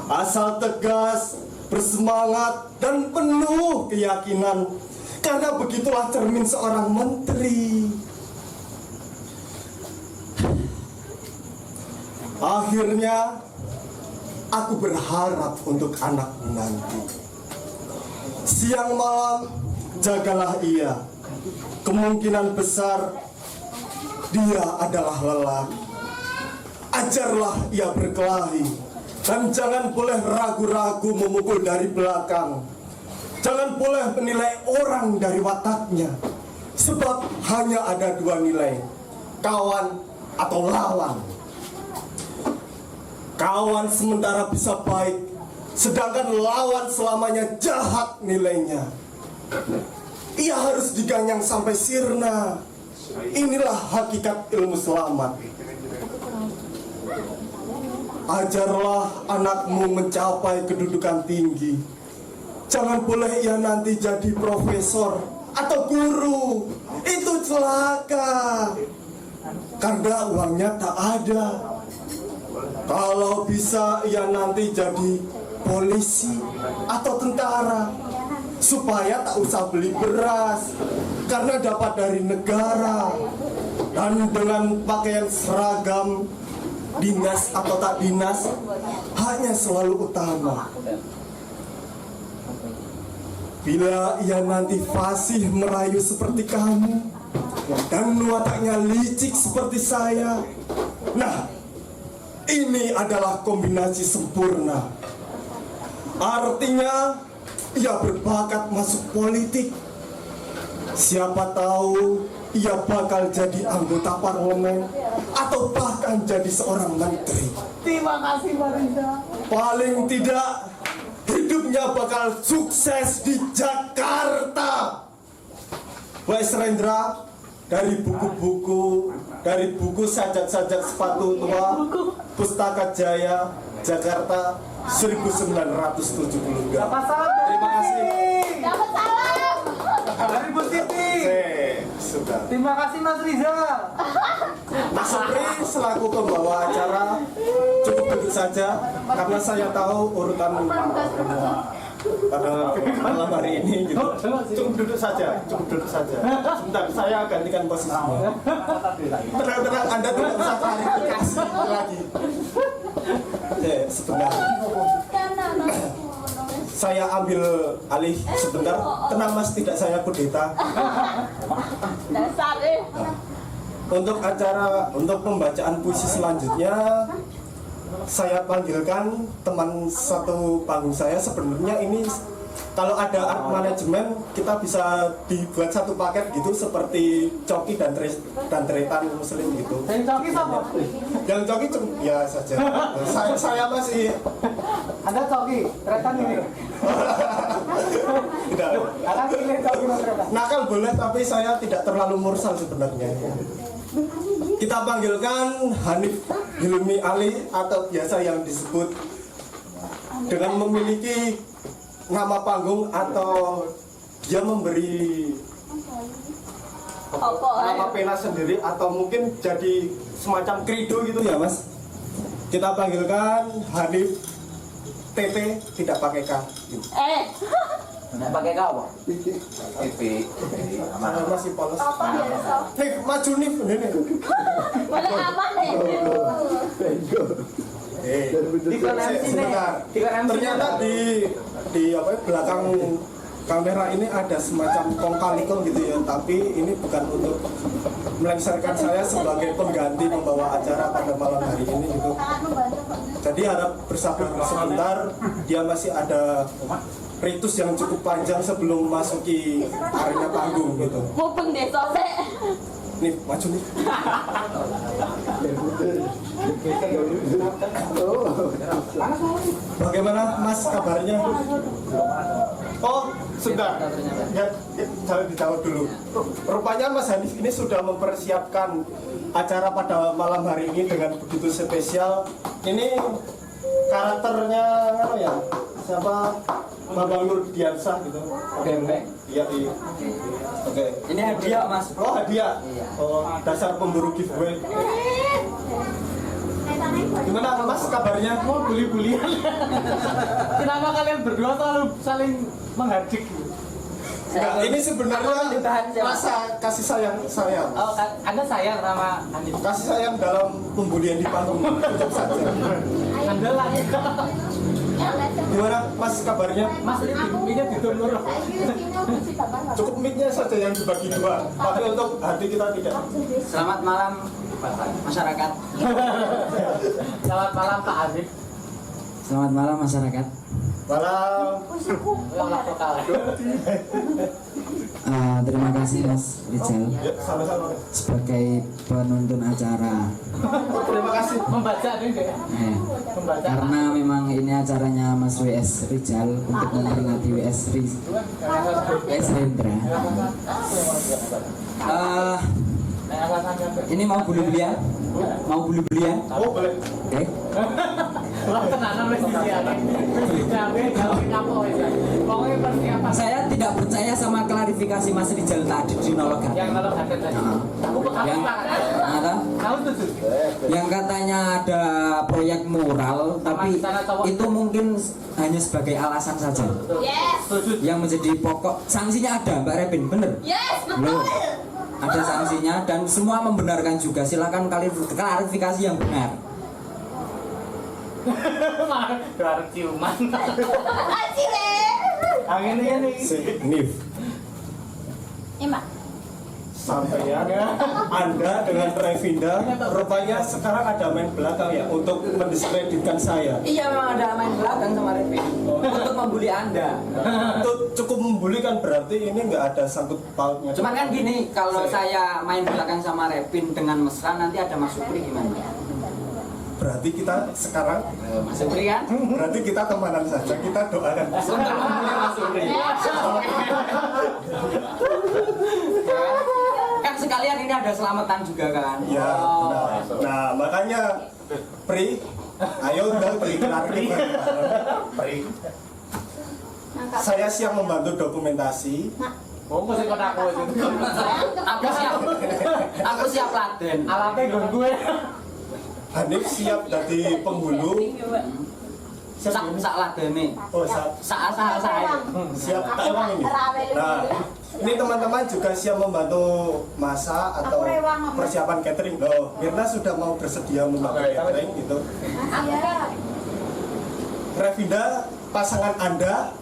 Asal tegas, bersemangat, dan penuh keyakinan. Karena begitulah cermin seorang menteri. Akhirnya, aku berharap untuk anakmu nanti. Siang malam, jagalah ia. Kemungkinan besar, dia adalah lelaki. Ajarlah ia berkelahi. Dan jangan boleh ragu-ragu memukul dari belakang. Jangan boleh menilai orang dari wataknya. Sebab hanya ada dua nilai, kawan atau lawan. Kawan sementara bisa baik, sedangkan lawan selamanya jahat nilainya. Ia harus diganyang sampai sirna. Inilah hakikat ilmu selamat. Ajarlah anakmu mencapai kedudukan tinggi. Jangan boleh ia nanti jadi profesor atau guru. Itu celaka, karena uangnya tak ada. Kalau bisa ia nanti jadi polisi atau tentara, supaya tak usah beli beras, karena dapat dari negara. Dan dengan pakaian seragam, dinas atau tak dinas, hanya selalu utama. Bila ia nanti fasih merayu seperti kamu, dan wataknya licik seperti saya, nah, ini adalah kombinasi sempurna. Artinya, ia berbakat masuk politik. Siapa tahu ia bakal jadi anggota parlemen atau bahkan jadi seorang menteri.
Terima kasih Pak Rinda.
Paling tidak hidupnya bakal sukses di Jakarta. Wes Rendra, dari buku-buku, dari buku sajak-sajak sepatu tua, Pustaka Jaya, Jakarta 1972.
Dapat salam.
Terima kasih.
Dapat salam.
Dari Bu Siti.
Sudah.
Terima kasih Mas Riza.
Mas Supri selaku pembawa acara cukup duduk saja, karena saya tahu urutan pada malam hari ini gitu. Cukup duduk saja, cukup duduk saja. Sebentar, saya gantikan posisinya. Tenang-tenang, Anda tidak usah klarifikasi lagi. Oke, sebentar. Saya ambil alih sebentar. Tenang Mas, tidak saya kudeta.
Dasar
Untuk pembacaan puisi selanjutnya, saya panggilkan teman satu panggung saya. Sebenarnya ini kalau ada art manajemen, kita bisa dibuat satu paket gitu, seperti coki dan tretan muslim gitu.
Yang coki sama?
Yang coki cukup ya saja. Saya masih
Anda coki, tretan ini.
tidak.
Akan pilih coki dan tretan.
Nakal boleh, tapi saya tidak terlalu mursal sebenarnya. Kita panggilkan Hanif Hilmi Ali, atau biasa yang disebut dengan memiliki nama panggung atau dia memberi nama pena sendiri, atau mungkin jadi semacam kredo gitu ya Mas. Kita panggilkan Hanif TT, tidak pakai K.
Pakai kau apa?
Masih polos. Nih, maju nih, ini.
Boleh apa nih?
Sebentar. Ternyata di apa belakang kamera ini ada semacam kong kali kong gitu ya, tapi ini bukan untuk melengsarkan saya sebagai pengganti pembawa acara pada malam hari ini gitu. Jadi harap bersabar sebentar, dia masih ada ritus yang cukup panjang sebelum masuki arena panggung gitu.
Mumpung deh sosek.
Nih, maju nih. Bagaimana Mas kabarnya? Oh, sudah. Ya, jangan dijawab dulu. Rupanya Mas Hanif ini sudah mempersiapkan acara pada malam hari ini dengan begitu spesial. Ini karakternya apa ya? Siapa? Bambang Nurdiansyah gitu.
Bembek.
Iya, iya. Oke.
Ini hadiah Mas.
Oh, hadiah. Oh, dasar pemburu giveaway. Gimana Mas kabarnya?
Mau bully-bullyan. Kenapa kalian berdua selalu saling menghardik?
Enggak, ini sebenarnya rasa kasih sayang saya.
Oh, Anda sayang sama Hanif.
Kasih sayang dalam pembulian di panggung. Ucap saja.
Anda lagi.
Gimana Mas kabarnya?
Mas ini mic-nya ditundur.
Cukup mic-nya saja yang dibagi dua. Tapi untuk hati kita tidak.
Selamat malam masyarakat.
Selamat malam Pak Hanif.
Selamat malam masyarakat.
Malam.
Terima kasih Mas Rizal
Ya, sama-sama.
sebagai penuntun acara.
Terima kasih membaca nih deh. Membaca.
Karena memang ini acaranya Mas WS Rizal untuk memperingati WS Rendra. Ini mau bulu belian? Mau bulu belian?
Oh, boleh.
Oke. Saya tidak percaya sama klarifikasi Mas Rizal tadi di nolok
Yang kalau ada tadi.
yang katanya ada proyek mural, tapi itu mungkin hanya sebagai alasan saja. Yang menjadi pokok sanksinya ada, Mbak Repin, bener? Loh, ada sanksinya dan semua membenarkan juga. Silakan klarifikasi yang benar.
Keluar ciuman. Angin ini.
Si Nif. Sampaian Anda dengan Revinda rupanya sekarang ada main belakang ya untuk mendiskreditkan saya.
Iya, memang ada main belakang sama Repin untuk membuli Anda.
Itu cukup membuli kan, berarti ini nggak ada sangkut pautnya.
Cuman kan gini, kalau saya main belakang sama Repin dengan mesra, nanti ada Mas Supri gimana?
Berarti kita sekarang
Mas Supri kan?
berarti kita temenan saja, kita doakan.
Untuk membuli Mas Supri. Kan sekalian ini ada selamatan juga kan?
Ya, benar. Nah, makanya Pri, ayo dong Pri, Pri. Saya siap membantu dokumentasi.
Oh, masih kena aku itu.
Aku siap laden.
Alatnya gue.
Hanif siap jadi penghulu.
Sak ladene.
Oh,
Saya.
siap tak emang ini. Nah, ini teman-teman juga siap membantu masak atau persiapan catering. Loh, Mirna sudah mau bersedia membantu catering gitu. Revinda, pasangan Anda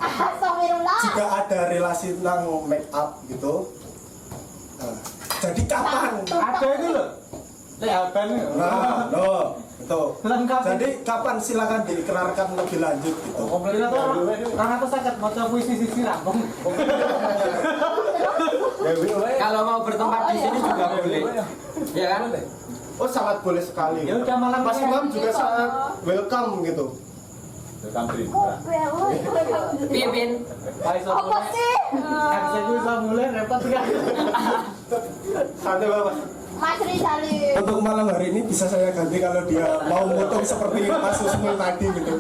juga ada relasi tentang make up gitu. Nah, jadi kapan?
Ada itu loh. Lehaban.
Nah, loh, itu.
Lengkap.
Jadi kapan silakan diikrarkan lebih lanjut gitu.
Komplain atau orang atau sakit mau coba puisi rampung.
Kalau mau bertempat di sini juga boleh. Ya kan?
Oh, sangat boleh sekali.
Ya udah malam
Mas Imam juga sangat welcome gitu.
Pimpin.
Apa sih? Bisa gue bisa mulai repot kan.
Santai Bapak.
Mas Rizali.
Untuk malam hari ini bisa saya ganti kalau dia mau motong seperti Mas Usmul tadi gitu.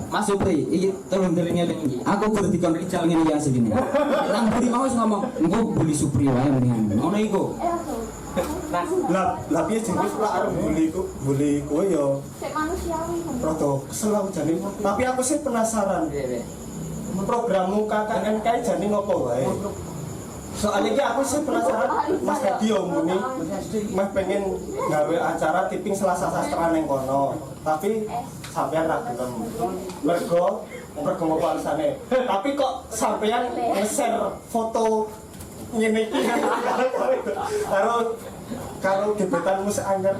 Mas Supri, iki tolong ngeling iki. Aku kudu dikon Rizal ngene ya asline. Nang buri mau wis ngomong, engko bully Supri wae mendingan. Ngono iku.
Lah piye jenenge lah arep bully kowe yo.
Sik manusiawi.
Rada kesel aku jane. Tapi aku sih penasaran. Programmu KKN kae jane ngopo wae? Soalnya ki aku sih penasaran Mas Hadi muni Mas pengen gawe acara tipping Selasa Sastra ning kono. Tapi sampean ra gelem. Mergo ngopo alasane. Tapi kok sampean nge-share foto ngene iki karo gebetanmu seanyar.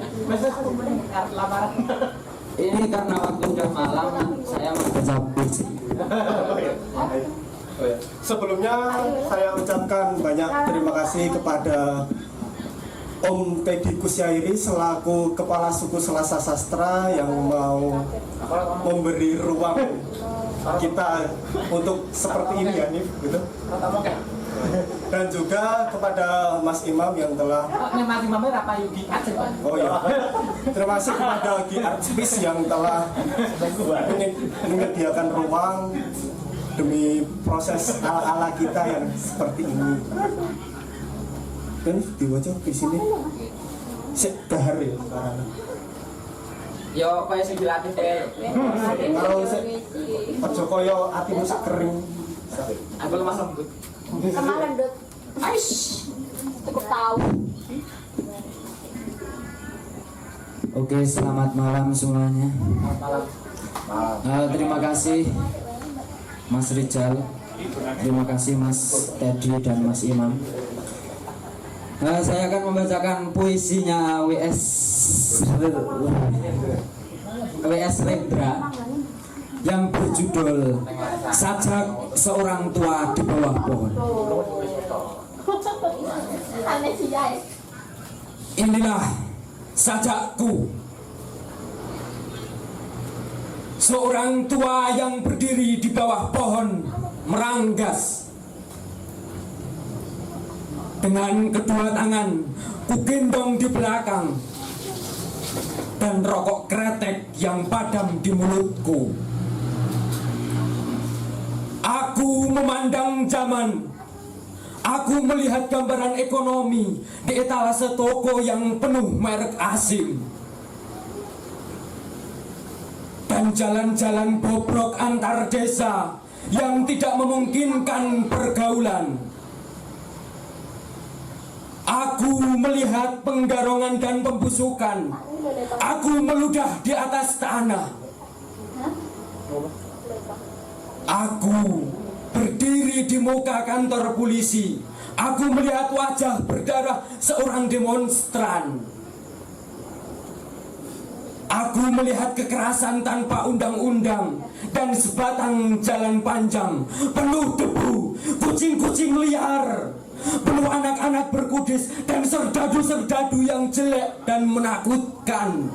Lamaran.
Ini karena waktu udah malam, saya mau baca puisi.
Sebelumnya saya ucapkan banyak terima kasih kepada Om Teddy Kusyairi selaku Kepala Suku Selasa Sastra yang mau memberi ruang kita untuk seperti ini ya Nif, gitu. Dan juga kepada Mas Imam yang telah
Ini Mas Imamnya apa Yugi aja Pak.
oh ya terima kasih kepada Gi Artspis yang telah menyediakan ruang demi proses ala-ala kita yang seperti ini. Dan diwajah di sini sik dahar ya sekarang.
Yo, kaya sing dilatih deh.
Kalau sik aja kaya atimu sak kering.
Aku lemah lembut.
Kemarin Dut. Cukup tahu.
Oke, selamat malam semuanya. Terima kasih Mas Rizal, terima kasih Mas Teddy dan Mas Imam. Saya akan membacakan puisinya WS WS Rendra yang berjudul Sajak Seorang Tua di Bawah Pohon. Inilah sajakku. Seorang tua yang berdiri di bawah pohon meranggas. Dengan kedua tangan ku gendong di belakang, dan rokok kretek yang padam di mulutku. Aku memandang zaman. Aku melihat gambaran ekonomi di etalase toko yang penuh merek asing. Dan jalan-jalan bobrok antar desa yang tidak memungkinkan pergaulan. Aku melihat penggarongan dan pembusukan. Aku meludah di atas tanah. Aku berdiri di muka kantor polisi. Aku melihat wajah berdarah seorang demonstran. Aku melihat kekerasan tanpa undang-undang dan sebatang jalan panjang penuh debu, kucing-kucing liar, penuh anak-anak berkudis dan serdadu-serdadu yang jelek dan menakutkan.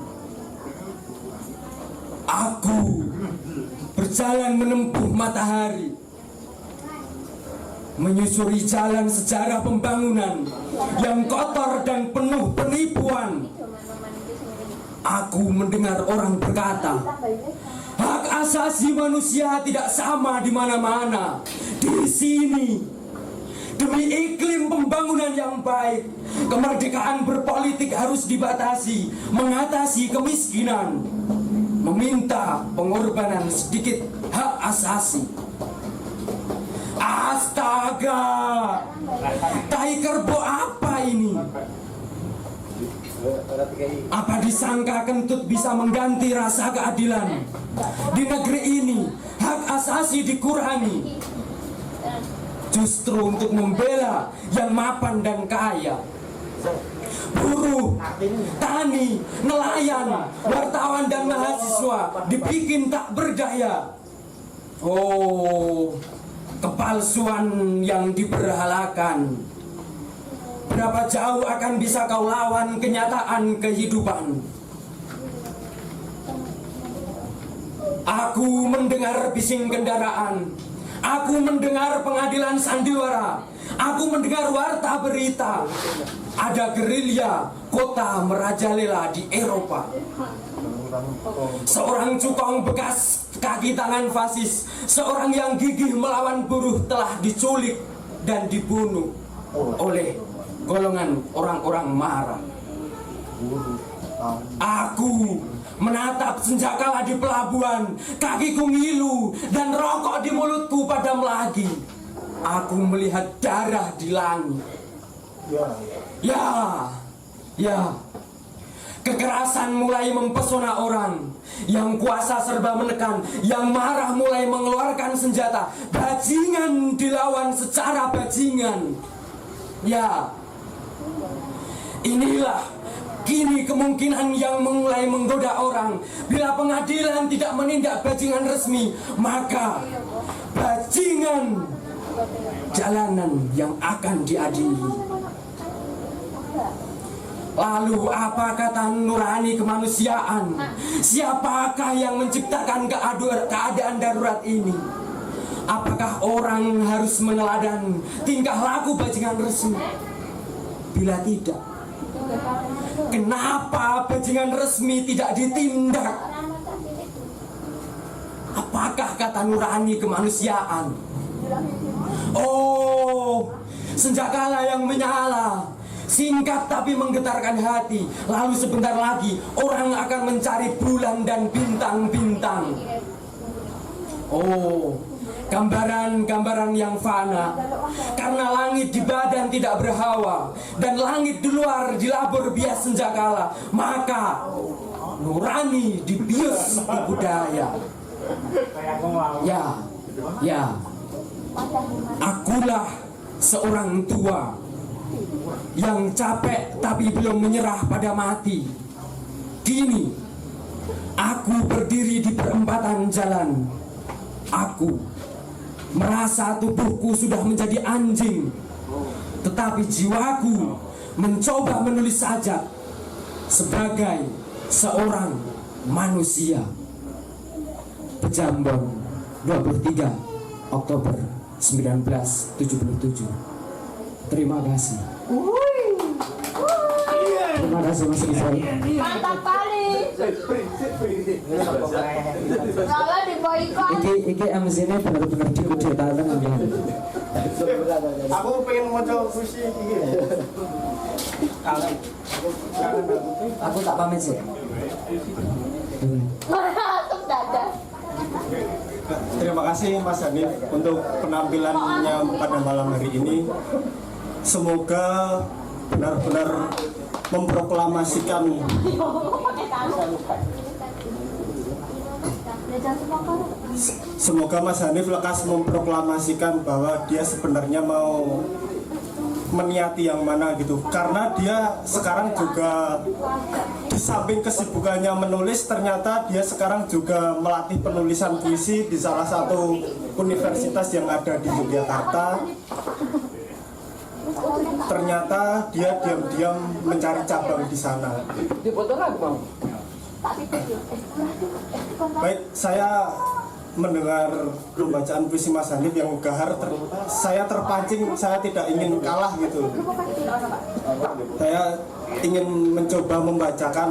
Aku berjalan menempuh matahari, menyusuri jalan sejarah pembangunan yang kotor dan penuh penipuan. Aku mendengar orang berkata, hak asasi manusia tidak sama di mana-mana. Di sini, demi iklim pembangunan yang baik, kemerdekaan berpolitik harus dibatasi, mengatasi kemiskinan, meminta pengorbanan sedikit hak asasi. Astaga, tai kerbau apa ini? Apa disangka kentut bisa mengganti rasa keadilan? Di negeri ini hak asasi dikurangi, justru untuk membela yang mapan dan kaya. Buruh, tani, nelayan, wartawan dan mahasiswa dibikin tak berdaya. Oh, kepalsuan yang diberhalakan. Berapa jauh akan bisa kau lawan kenyataan kehidupan? Aku mendengar bising kendaraan. Aku mendengar pengadilan sandiwara. Aku mendengar warta berita. Ada gerilya kota merajalela di Eropa. Seorang cukong bekas kaki tangan fasis, seorang yang gigih melawan buruh telah diculik dan dibunuh oleh golongan orang-orang marah. Aku menatap senjakala di pelabuhan, kakiku ngilu dan rokok di mulutku padam lagi. Aku melihat darah di langit. Ya, kekerasan mulai mempesona orang. Yang kuasa serba menekan, yang marah mulai mengeluarkan senjata. Bajingan dilawan secara bajingan. Ya, inilah kini kemungkinan yang mulai menggoda orang. Bila pengadilan tidak menindak bajingan resmi, maka bajingan jalanan yang akan diadili. Lalu apa kata nurani kemanusiaan? Siapakah yang menciptakan keadaan darurat ini? Apakah orang harus meneladan tingkah laku bajingan resmi? Bila tidak, kenapa bajingan resmi tidak ditindak? Apakah kata nurani kemanusiaan? Oh, senjakala yang menyala, singkat tapi menggetarkan hati. Lalu sebentar lagi orang akan mencari bulan dan bintang-bintang. Oh, gambaran-gambaran yang fana. Karena langit di badan tidak berhawa dan langit di luar dilabur bias senjakala, maka nurani dibius di budaya. Ya, akulah seorang tua yang capek tapi belum menyerah pada mati.
Kini aku berdiri di perempatan jalan. Aku merasa tubuhku sudah menjadi anjing, tetapi jiwaku mencoba menulis sajak sebagai seorang manusia. Pejambon, 23 Oktober 1977. Terima kasih. Terima kasih Mas Rizal.
Mantap kali. Salah di boykot.
Iki MC ini benar-benar dikudetakan ya.
Aku pengen maca puisi iki.
Aku tak pamit sih.
Masuk dada.
Terima kasih Mas Hanif untuk penampilannya pada malam hari ini. Semoga benar-benar memproklamasikan Semoga Mas Hanif lekas memproklamasikan bahwa dia sebenarnya mau meniati yang mana gitu. Karena dia sekarang juga di samping kesibukannya menulis, ternyata dia sekarang juga melatih penulisan puisi di salah satu universitas yang ada di Yogyakarta. Ternyata dia diam-diam mencari cabang di sana. Baik, saya mendengar pembacaan puisi Mas Hanif yang gahar, saya terpancing, saya tidak ingin kalah gitu. Saya ingin mencoba membacakan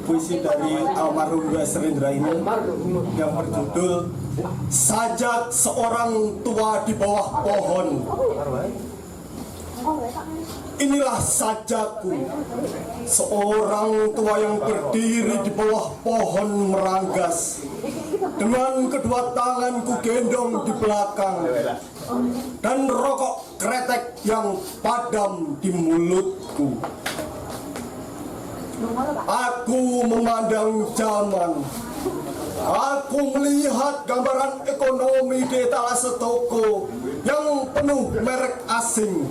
puisi dari almarhum W.S. Rendra ini yang berjudul Sajak Seorang Tua di Bawah Pohon. Inilah sajakku, seorang tua yang berdiri di bawah pohon meranggas, dengan kedua tanganku gendong di belakang, dan rokok kretek yang padam di mulutku. Aku memandang zaman. Aku melihat gambaran ekonomi di etalase toko yang penuh merek asing,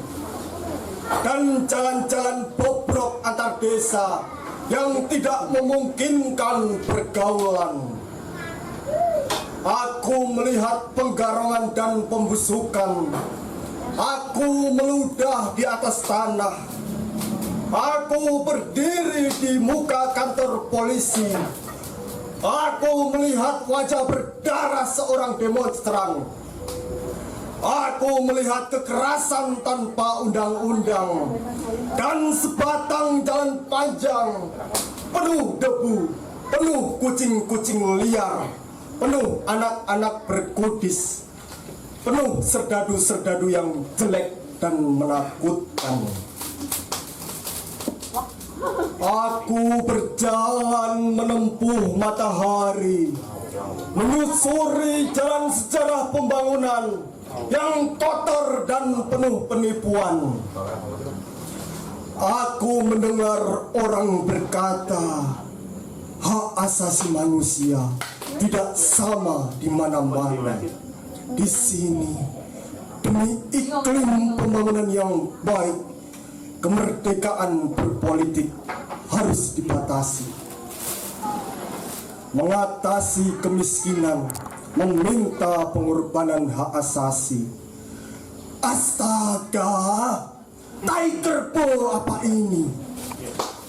dan jalan-jalan bobrok antar desa yang tidak memungkinkan pergaulan. Aku melihat penggarongan dan pembusukan. Aku meludah di atas tanah. Aku berdiri di muka kantor polisi. Aku melihat wajah berdarah seorang demonstran. Aku melihat kekerasan tanpa undang-undang dan sebatang jalan panjang penuh debu, penuh kucing-kucing liar, penuh anak-anak berkudis, penuh serdadu-serdadu yang jelek dan menakutkan. Aku berjalan menempuh matahari, menyusuri jalan sejarah pembangunan yang kotor dan penuh penipuan. Aku mendengar orang berkata, hak asasi manusia tidak sama di mana-mana. Di sini, demi iklim pembangunan yang baik, kemerdekaan berpolitik harus dibatasi. Mengatasi kemiskinan, meminta pengorbanan hak asasi. Astaga, tai kerbau apa ini?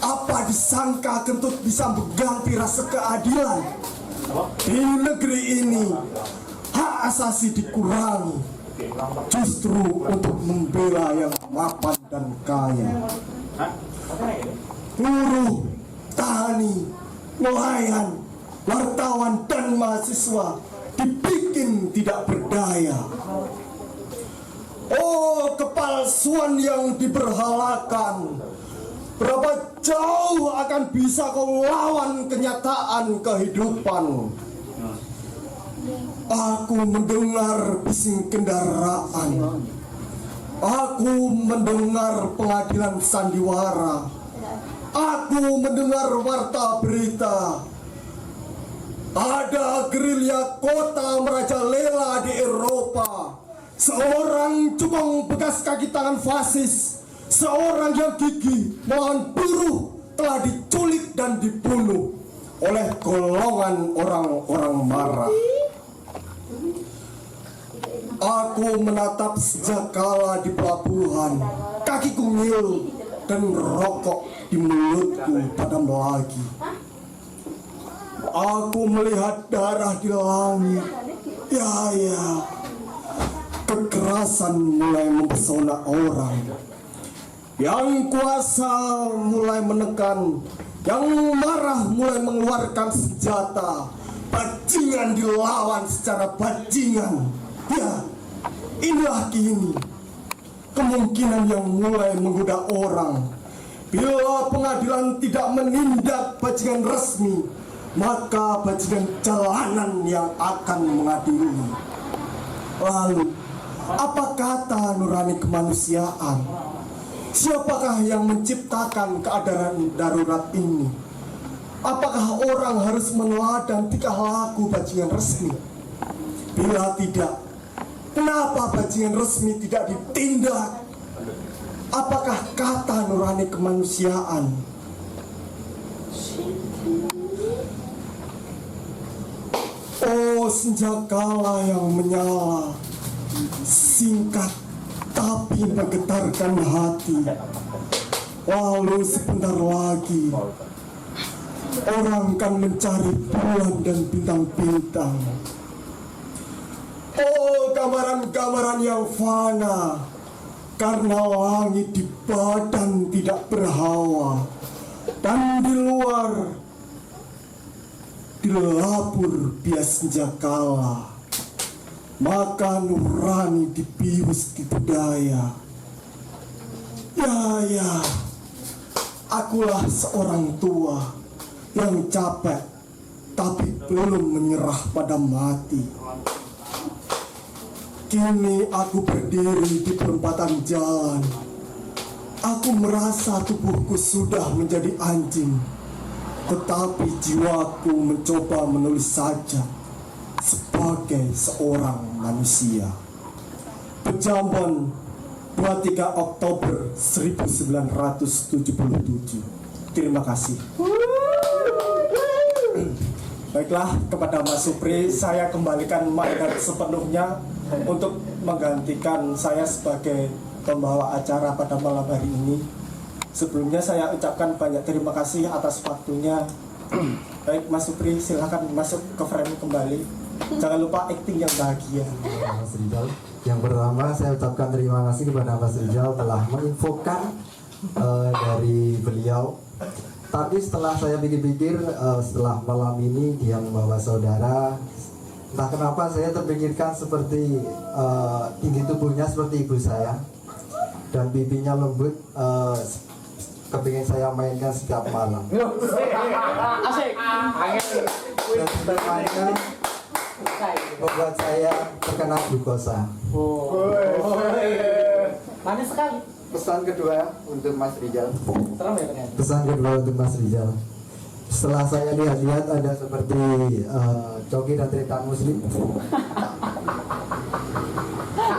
Apa disangka kentut bisa mengganti rasa keadilan? Di negeri ini, hak asasi dikurangi, justru untuk membela yang mapan dan kaya. Buruh, tani, nelayan, wartawan dan mahasiswa dibikin tidak berdaya. Oh, kepalsuan yang diberhalakan, berapa jauh akan bisa kau lawan kenyataan kehidupan? Aku mendengar bising kendaraan. Aku mendengar pengadilan sandiwara. Aku mendengar warta berita. Ada gerilya kota merajalela di Eropa. Seorang cupang bekas kaki tangan fasis, seorang yang gigih melawan buruh telah diculik dan dibunuh oleh golongan orang-orang marah. Aku menatap sejak kala di pelabuhan, kakiku ngilu dan rokok di mulutku padam lagi. Aku melihat darah di langit. Ya, kekerasan mulai mempesona orang. Yang kuasa mulai menekan, yang marah mulai mengeluarkan senjata. Bajingan dilawan secara bajingan. Ya, inilah kini kemungkinan yang mulai menggoda orang. Bila pengadilan tidak menindak bajingan resmi, maka bajingan jalanan yang akan mengadili. Lalu, apa kata nurani kemanusiaan? Siapakah yang menciptakan keadaan darurat ini? Apakah orang harus meneladani tingkah laku bajingan resmi? Bila tidak, kenapa bajingan resmi tidak ditindak? Apakah kata nurani kemanusiaan? Oh, senjakala yang menyala, singkat tapi menggetarkan hati. Lalu sebentar lagi orang akan mencari bulan dan bintang-bintang. Oh, gambaran-gambaran yang fana, karena langit di badan tidak berhawa, dan di luar dilapur bias senjakala, maka nurani dibius di budaya. Ya, akulah seorang tua yang capek tapi belum menyerah pada mati. Kini aku berdiri di perempatan jalan. Aku merasa tubuhku sudah menjadi anjing, tetapi jiwaku mencoba menulis saja sebagai seorang manusia. Pejaman 23 Oktober 1977. Terima kasih. Baiklah, kepada Mas Supri saya kembalikan mandat sepenuhnya untuk menggantikan saya sebagai pembawa acara pada malam hari ini. Sebelumnya saya ucapkan banyak terima kasih atas waktunya. Baik, Mas Supri, silakan masuk ke frame kembali. Jangan lupa acting yang bahagia.
Mas Rizal, yang pertama saya ucapkan terima kasih kepada Mas Rizal telah menginfokan dari beliau. Tapi setelah saya pikir-pikir, setelah malam ini dia membawa saudara, entah kenapa saya terpikirkan seperti tinggi tubuhnya seperti ibu saya dan pipinya lembut, kepingin saya mainkan setiap malam.
Asik.
Dan sebenarnya membuat saya terkena glukosa.
Manis sekali.
Pesan kedua untuk Mas Rizal.
Serem ya ternyata.
Pesan kedua untuk Mas Rizal. Setelah saya lihat-lihat ada seperti Coki dan Tritan Muslim.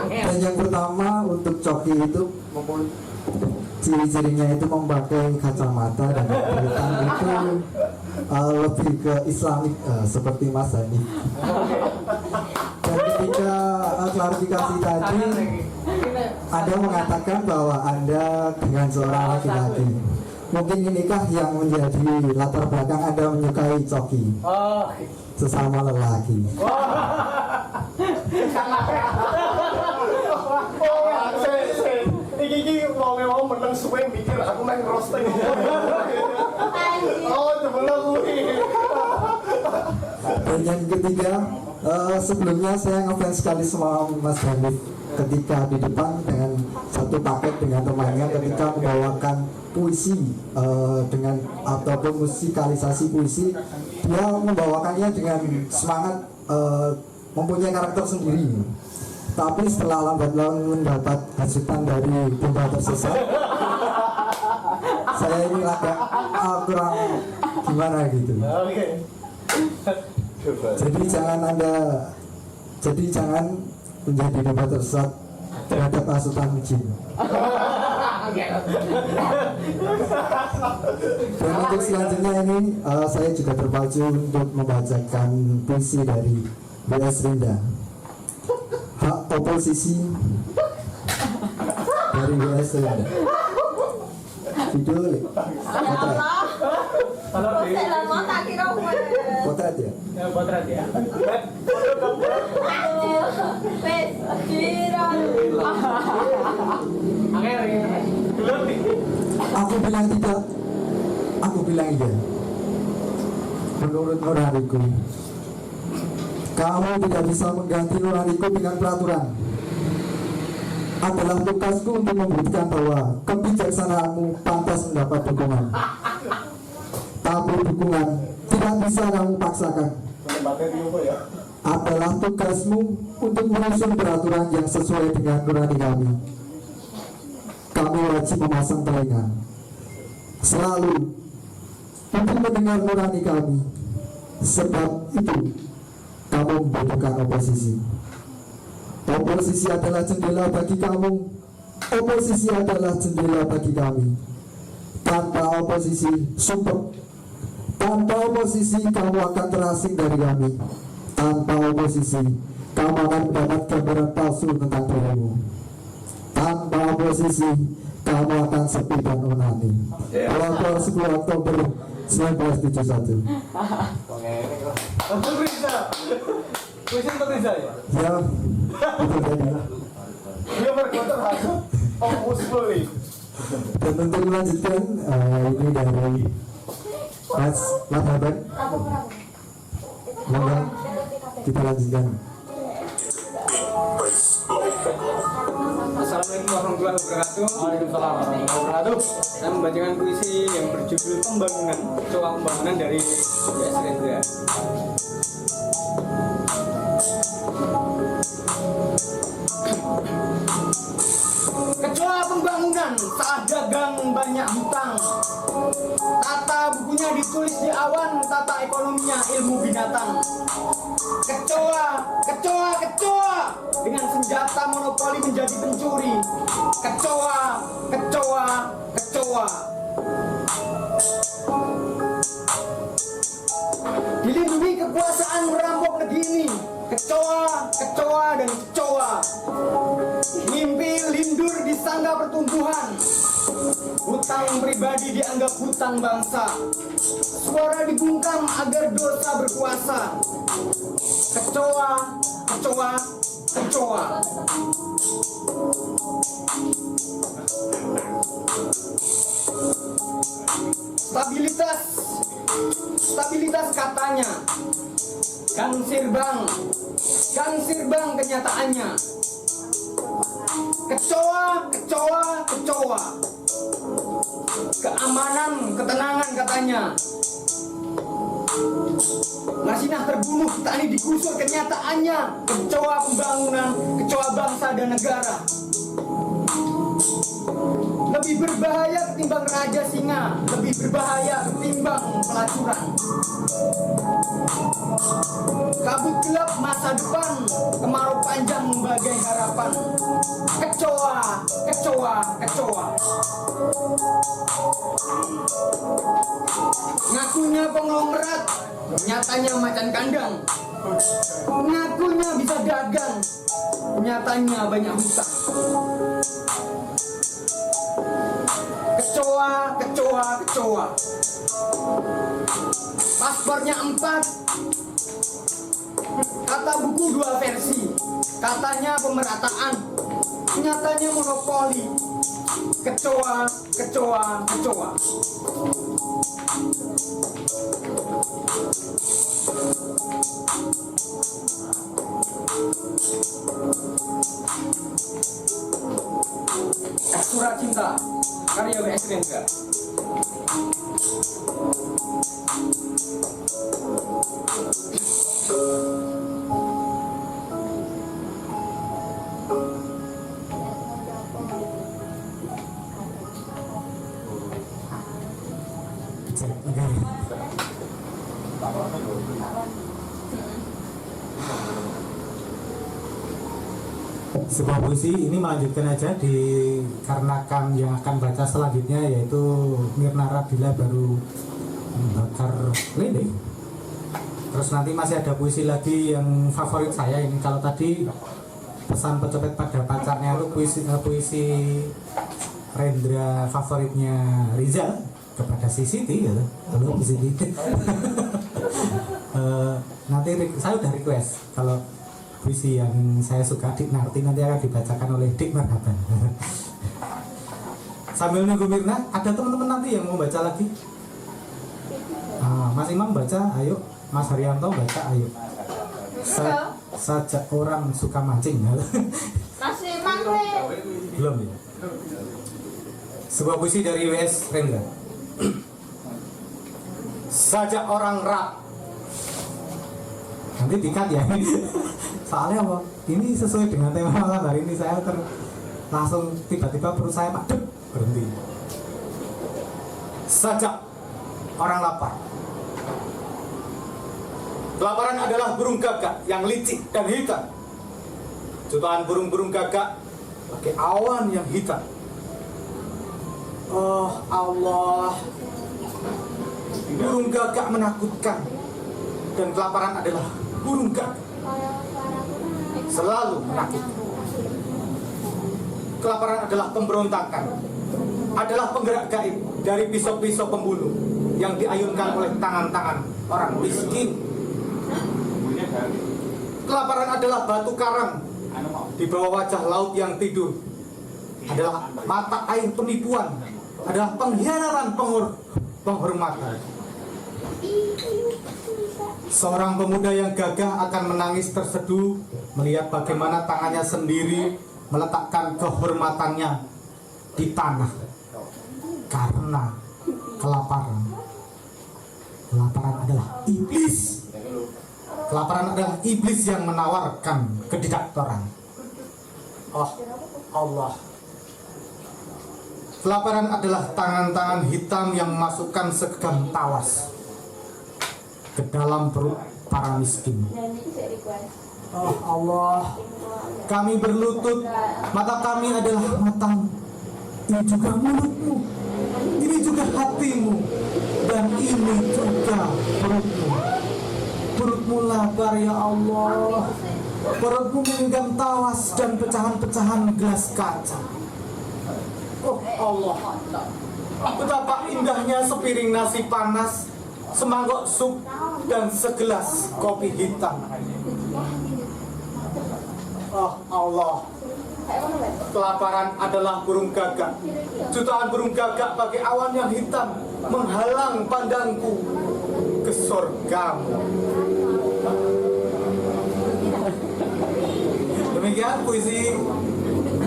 Dan yang pertama untuk Coki itu ciri-cirinya itu memakai kacamata, dan Tritan itu lebih ke Islamik seperti Mas Hani. Dan ketika klarifikasi tadi, Anda mengatakan bahwa Anda dengan seorang laki-laki. Mungkin inikah yang menjadi latar belakang Anda menyukai Coki sesama lelaki.
Ini mau menang suwe mikir aku main roasting. Oh, sebelah gue.
Dan yang ketiga, sebelumnya saya ngefans sekali sama Mas Hanif ketika di depan dengan satu paket dengan temannya ketika membawakan puisi dengan ataupun musikalisasi puisi, dia membawakannya dengan semangat, mempunyai karakter sendiri. Tapi setelah lambat laun mendapat hasutan dari Bunda Tersesat, saya ini agak kurang gimana gitu. Jadi jangan menjadi Bunda Tersesat terhadap hasutan jin. Dan untuk selanjutnya ini saya juga terpacu untuk membacakan puisi dari W.S. Rinda, Hak Oposisi dari W.S. Rinda. Video potret ya.
Potret ya.
Aku bilang tidak, aku bilang iya. Menurut nuraniku, kamu tidak bisa mengganti nuraniku dengan peraturan. Adalah tugasku untuk membuktikan bahwa kebijaksanaanmu pantas mendapat dukungan. Tapi dukungan tidak bisa kamu paksakan. Adalah tugasmu untuk menyusun peraturan yang sesuai dengan nurani kami. Kami wajib memasang telinga selalu untuk mendengar nurani kami. Sebab itu kamu membutuhkan oposisi. Oposisi adalah jendela bagi kamu. Oposisi adalah jendela bagi kami. Tanpa oposisi sumpah. Tanpa oposisi kamu akan terasing dari kami. Tanpa oposisi kamu akan mendapat gambaran palsu tentang dirimu. Tanpa oposisi kamu akan sepi dan onani. Pelopor 10 Oktober 1971.
Puisi untuk Riza ya?
Ya, itu tadi lah.
Dia berkotor aku.
Dan untuk melanjutkan ini dari Mas Marhaban. Monggo kita lanjutkan.
Assalamualaikum warahmatullahi wabarakatuh.
Waalaikumsalam warahmatullahi wabarakatuh.
Saya membacakan puisi yang berjudul Pembangunan, Kecoa Pembangunan dari W.S. Rinda. Kecoa pembangunan saat dagang banyak hutang. Tata bukunya ditulis di awan, tata ekonominya ilmu binatang. Kecoa, kecoa, kecoa dengan senjata monopoli menjadi pencuri. Kecoa, kecoa, kecoa. Dilindungi kekuasaan merampok negeri ini. Kecoa, kecoa, dan kecoa. Mimpi lindur disangka pertumbuhan. Hutang pribadi dianggap hutang bangsa. Suara dibungkam agar dosa berkuasa. Kecoa, kecoa, kecoa. Stabilitas katanya. Gang sirbang kenyataannya. Kecoa, kecoa, kecoa. Keamanan, ketenangan katanya. Masinah terbunuh, petani digusur kenyataannya. Kecoa pembangunan, kecoa bangsa dan negara. Lebih berbahaya ketimbang raja singa, lebih berbahaya ketimbang pelacuran. Kabut gelap masa depan, kemarau panjang bagai harapan. Kecoa, kecoa, kecoa. Ngakunya konglomerat, nyatanya macan kandang. Ngakunya bisa dagang, nyatanya banyak hutang. Kecoa, kecoa, kecoa. Paspornya 4, kata buku 2 versi. Katanya pemerataan, nyatanya monopoli. Kecoa, kecoa, kecoa. Surat Cinta, karya W.S. Rinda.
Sebuah puisi ini melanjutkan aja dikarenakan yang akan baca selanjutnya yaitu Mirna Radila baru membakar lele. Terus nanti masih ada puisi lagi yang favorit saya ini. Kalau tadi pesan pecopet pada pacarnya itu puisi Rendra favoritnya Rizal kepada si Siti gitu. Halo Bu Siti. Nanti saya udah request kalau puisi yang saya suka Dik Narti nanti akan dibacakan oleh Dik Marhaban. Sambil nunggu Mirna, ada teman-teman nanti yang mau baca lagi? Mas Imam baca, ayo. Mas Haryanto baca, ayo. Sajak orang suka mancing.
Mas Imam
Belum ya? Sebuah puisi dari W.S. Rendra. Sajak orang rak. Nanti dikat ya. Soalnya apa? Ini sesuai dengan tema malam hari ini. Saya langsung tiba-tiba perut saya madep, berhenti. Sajak orang lapar. Kelaparan adalah burung gagak yang licik dan hitam. Jutaan burung-burung gagak pakai awan yang hitam. Oh Allah, burung gagak menakutkan. Dan kelaparan adalah burung gagak selalu menakutkan. Kelaparan adalah pemberontakan, adalah penggerak gaib dari pisau-pisau pembunuh yang diayunkan oleh tangan-tangan orang miskin. Kelaparan adalah batu karang di bawah wajah laut yang tidur, adalah mata air penipuan, adalah pengkhianatan penghormatan. Seorang pemuda yang gagah akan menangis terseduh melihat bagaimana tangannya sendiri meletakkan kehormatannya di tanah karena kelaparan. Kelaparan adalah iblis. Kelaparan adalah iblis yang menawarkan kediktatoran. Oh Allah. Kelaparan adalah tangan-tangan hitam yang memasukkan segenggam tawas ke dalam perut para miskin. Oh Allah, kami berlutut, mata kami adalah matamu, ini juga mulutmu, ini juga hatimu, dan ini juga perutmu. Perutmu lapar ya Allah, perutmu menggenggam tawas dan pecahan-pecahan gelas kaca. Oh Allah, betapa indahnya sepiring nasi panas, semangkok sup, dan segelas kopi hitam. Oh Allah, kelaparan adalah burung gagak. Jutaan burung gagak pakai awan yang hitam menghalang pandangku ke surgamu. Demikian puisi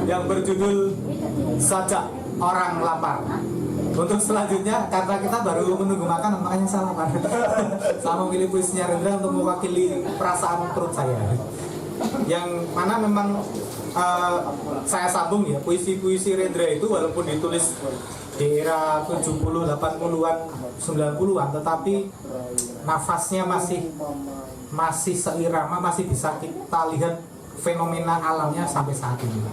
yang berjudul Sajak Orang Lapar. Untuk selanjutnya, karena kita baru menunggu makan, makanya saya lapar. Saya memilih puisinya Rendra untuk mewakili perasaan perut saya. Yang mana memang saya sambung ya, puisi-puisi Rendra itu walaupun ditulis di era 70, 80-an, 90-an, tetapi nafasnya masih seirama, masih bisa kita lihat fenomena alamnya sampai saat ini.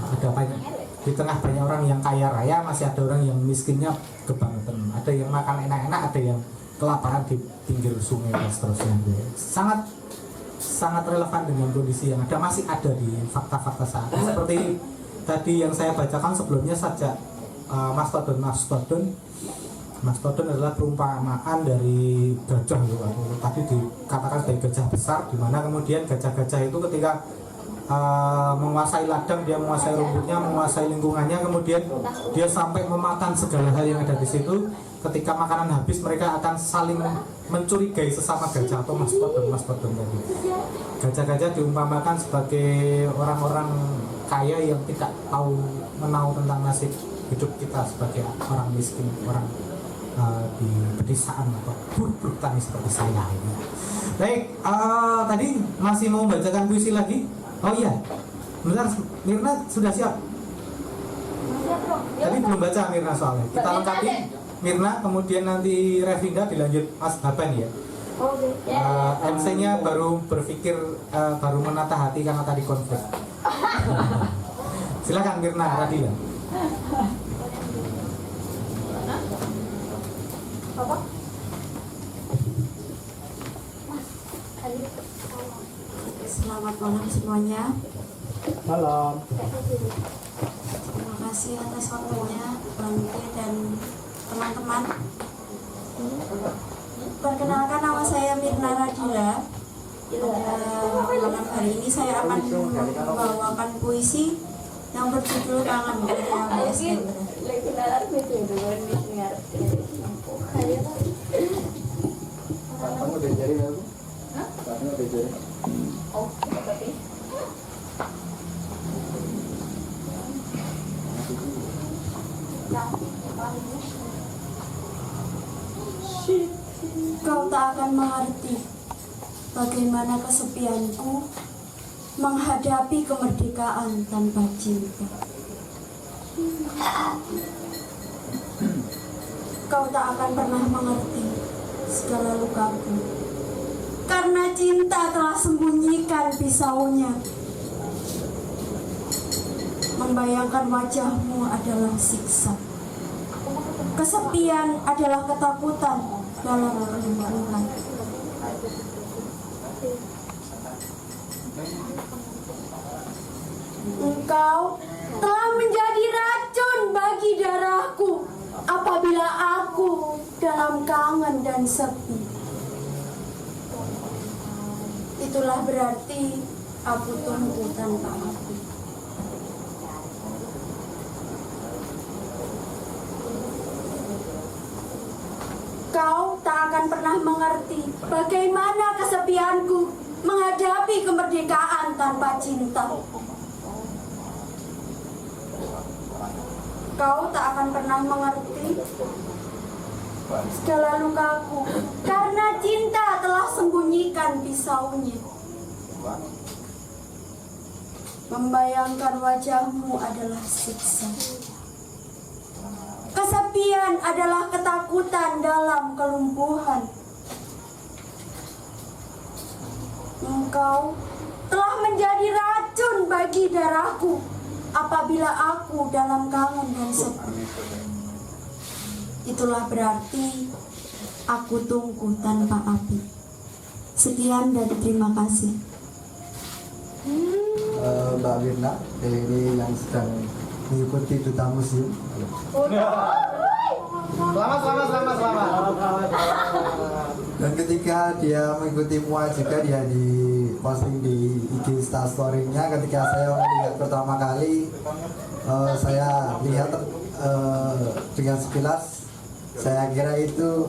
Ada banyak, di tengah banyak orang yang kaya raya, masih ada orang yang miskinnya kebangetan. Ada yang makan enak-enak, ada yang kelaparan di pinggir sungai dan seterusnya. Sangat relevan dengan kondisi yang ada, masih ada di fakta-fakta saat ini. Seperti tadi yang saya bacakan sebelumnya saja, Mastodon adalah perumpamaan dari gajah gitu. Tadi dikatakan sebagai gajah besar, di mana kemudian gajah-gajah itu ketika menguasai ladang, dia menguasai rumputnya, menguasai lingkungannya, kemudian dia sampai memakan segala hal yang ada di situ. Ketika makanan habis, mereka akan saling mencurigai sesama gajah atau mastodon tadi. Gajah-gajah diumpamakan sebagai orang-orang kaya yang tidak tahu menahu tentang nasib hidup kita sebagai orang miskin, orang di pedesaan atau buruh tani seperti saya ini. Baik, tadi masih mau membacakan puisi lagi? Oh iya, bentar, Mirna sudah siap? Tadi belum baca Mirna soalnya. Kita lengkapi Mirna, kemudian nanti Revinda dilanjut Mas Baban ya. MC-nya baru berpikir, baru menata hati karena tadi konflik. Silakan Mirna Radila.
Selamat malam semuanya.
Malam.
Terima kasih atas waktunya Bang Ike dan teman-teman. Perkenalkan, nama saya Mirna Radila. Malam hari ini saya akan membawakan puisi yang berjudul Kangen karya W.S. Hendra. Kau tak akan mengerti bagaimana kesepianku menghadapi kemerdekaan tanpa cinta. Kau tak akan pernah mengerti segala lukaku, karena cinta telah sembunyikan pisaunya. Membayangkan wajahmu adalah siksa. Kesepian adalah ketakutan dalam kelumpuhan. Engkau telah menjadi racun bagi darahku apabila aku dalam kangen dan sepi. Itulah berarti aku tunggu tanpa aku. Kau tak akan pernah mengerti bagaimana kesepianku menghadapi kemerdekaan tanpa cinta. Kau tak akan pernah mengerti segala lukaku, karena cinta telah sembunyikan pisaunya. Membayangkan wajahmu adalah siksa. Kesepian adalah ketakutan dalam kelumpuhan. Engkau telah menjadi racun bagi darahku apabila aku dalam kangen dan sepi. Itulah berarti aku tunggu tanpa api. Sekian dan terima kasih.
Mbak Mirna ini yang sedang mengikuti duta museum.
Selamat.
Dan ketika dia mengikuti MUA juga, dia di posting di IG Story-nya. Ketika saya melihat pertama kali, saya lihat dengan sekilas, saya kira itu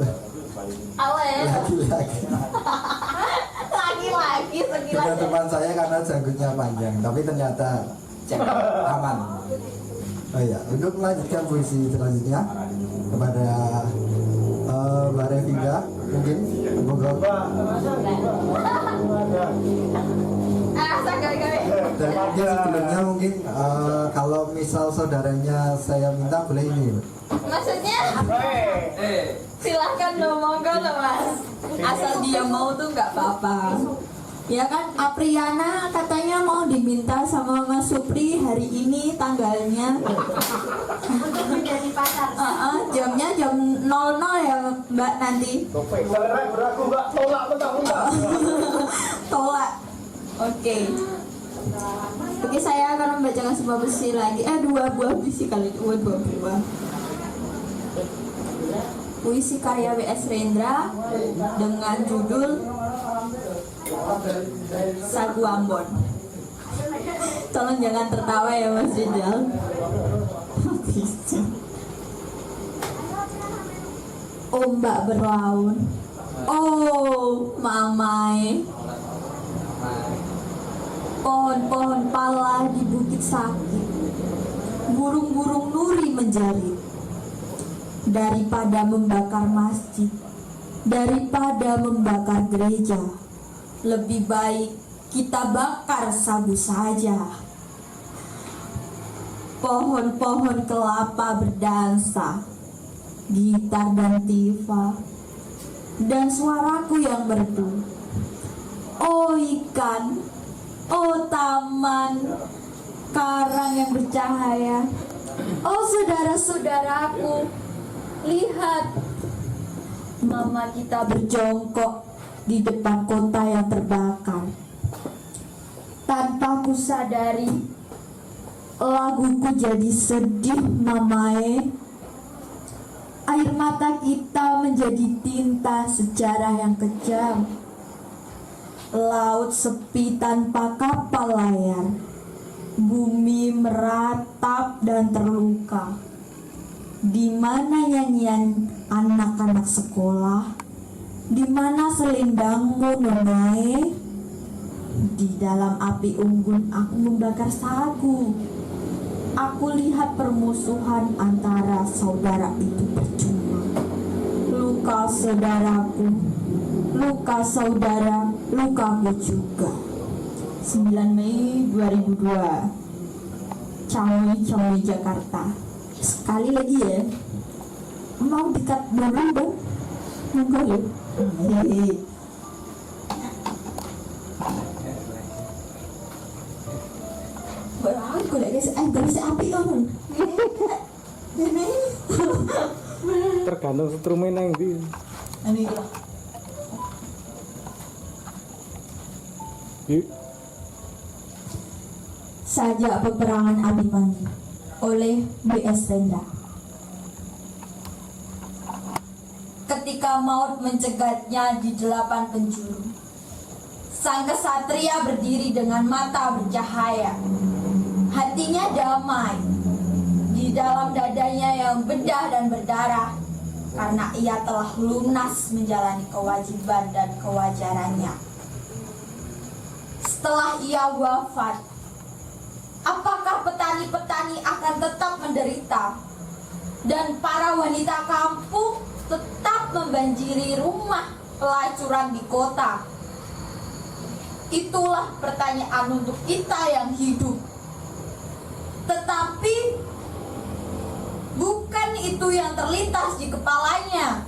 laki-laki sekilas dengan teman saya karena janggutnya panjang, tapi ternyata aman. Oh iya, untuk melanjutkan puisi selanjutnya kepada Mbak Revinda, mungkin dan sebelumnya mungkin kalau misal saudaranya saya minta boleh ini.
Maksudnya? Silahkan dong, monggo loh Mas. Asal dia mau tuh nggak apa-apa. Ya kan, Apriana katanya mau diminta sama Mas Supri hari ini tanggalnya. Jadi pasar. Jamnya jam 00 ya Mbak nanti.
Beraku Mbak, tolak mentah-mentah.
Tolak. Oke, saya akan membacakan sebuah puisi lagi. Dua buah puisi kali ini. Dua buah. Puisi karya W.S. Hendra dengan judul Sagu Ambon. Tolong jangan tertawa ya Mas Rizal. Ombak berlaun, oh mamai. Pohon-pohon pala di bukit sakit, burung-burung nuri menjerit. Daripada membakar masjid, daripada membakar gereja, lebih baik kita bakar sabu saja. Pohon-pohon kelapa berdansa, gitar dan tifa, dan suaraku yang merdu. Oh ikan, oh taman, karang yang bercahaya. Oh saudara-saudaraku, lihat, mama kita berjongkok di depan kota yang terbakar. Tanpa ku sadari, laguku jadi sedih mamae. Air mata kita menjadi tinta sejarah yang kejam. Laut sepi tanpa kapal layar. Bumi meratap dan terluka. Di mana nyanyian anak-anak sekolah? Di mana selendangmu nonai? Di dalam api unggun aku membakar sagu. Aku lihat permusuhan antara saudara itu percuma. Luka saudaraku, luka saudara, lukaku juga. 9 Mei 2002, Cawi Jakarta. Sekali lagi ya, mau dekat dulu dong? Enggak ya? Hehehe. Aku lagi guys, guys api on. Ini.
Tergantung setrumen yang di.
Ini lah. Sajak peperangan Abimanyu oleh B.S. Rendra. Ketika maut mencegatnya di 8 penjuru, sang kesatria berdiri dengan mata bercahaya. Hatinya damai. Di dalam dadanya yang bedah dan berdarah, karena ia telah lunas menjalani kewajiban dan kewajarannya. Setelah ia wafat, apakah petani-petani akan tetap menderita dan para wanita kampung tetap membanjiri rumah pelacuran di kota? Itulah pertanyaan untuk kita yang hidup. Tetapi bukan itu yang terlintas di kepalanya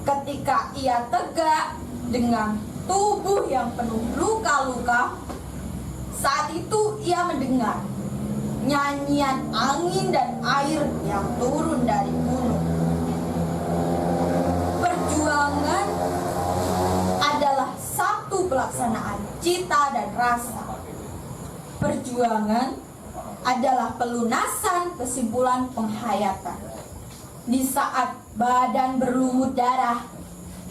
ketika ia tegak dengan tubuh yang penuh luka-luka. Saat itu ia mendengar nyanyian angin dan air yang turun dari gunung. Perjuangan adalah satu pelaksanaan cita dan rasa. Perjuangan adalah pelunasan kesimpulan penghayatan. Di saat badan berlumut darah,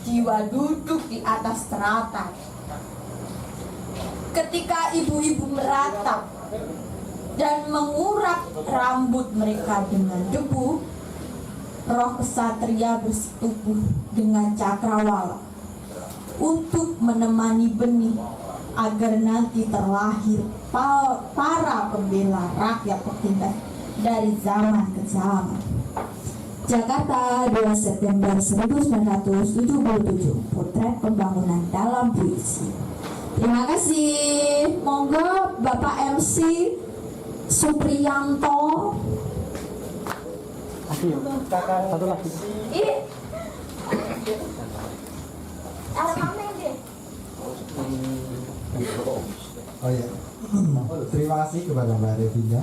jiwa duduk di atas teratai. Ketika ibu-ibu meratap dan mengurap rambut mereka dengan debu, roh kesatria bersetubuh dengan cakrawala untuk menemani benih agar nanti terlahir para pembela rakyat tertindas dari zaman ke zaman. Jakarta, 2 September 1977, potret pembangunan dalam puisi. Terima kasih. Monggo Bapak MC Supriyanto.
Satu lagi.
Oh ya, terima kasih kepada Mbak Revina,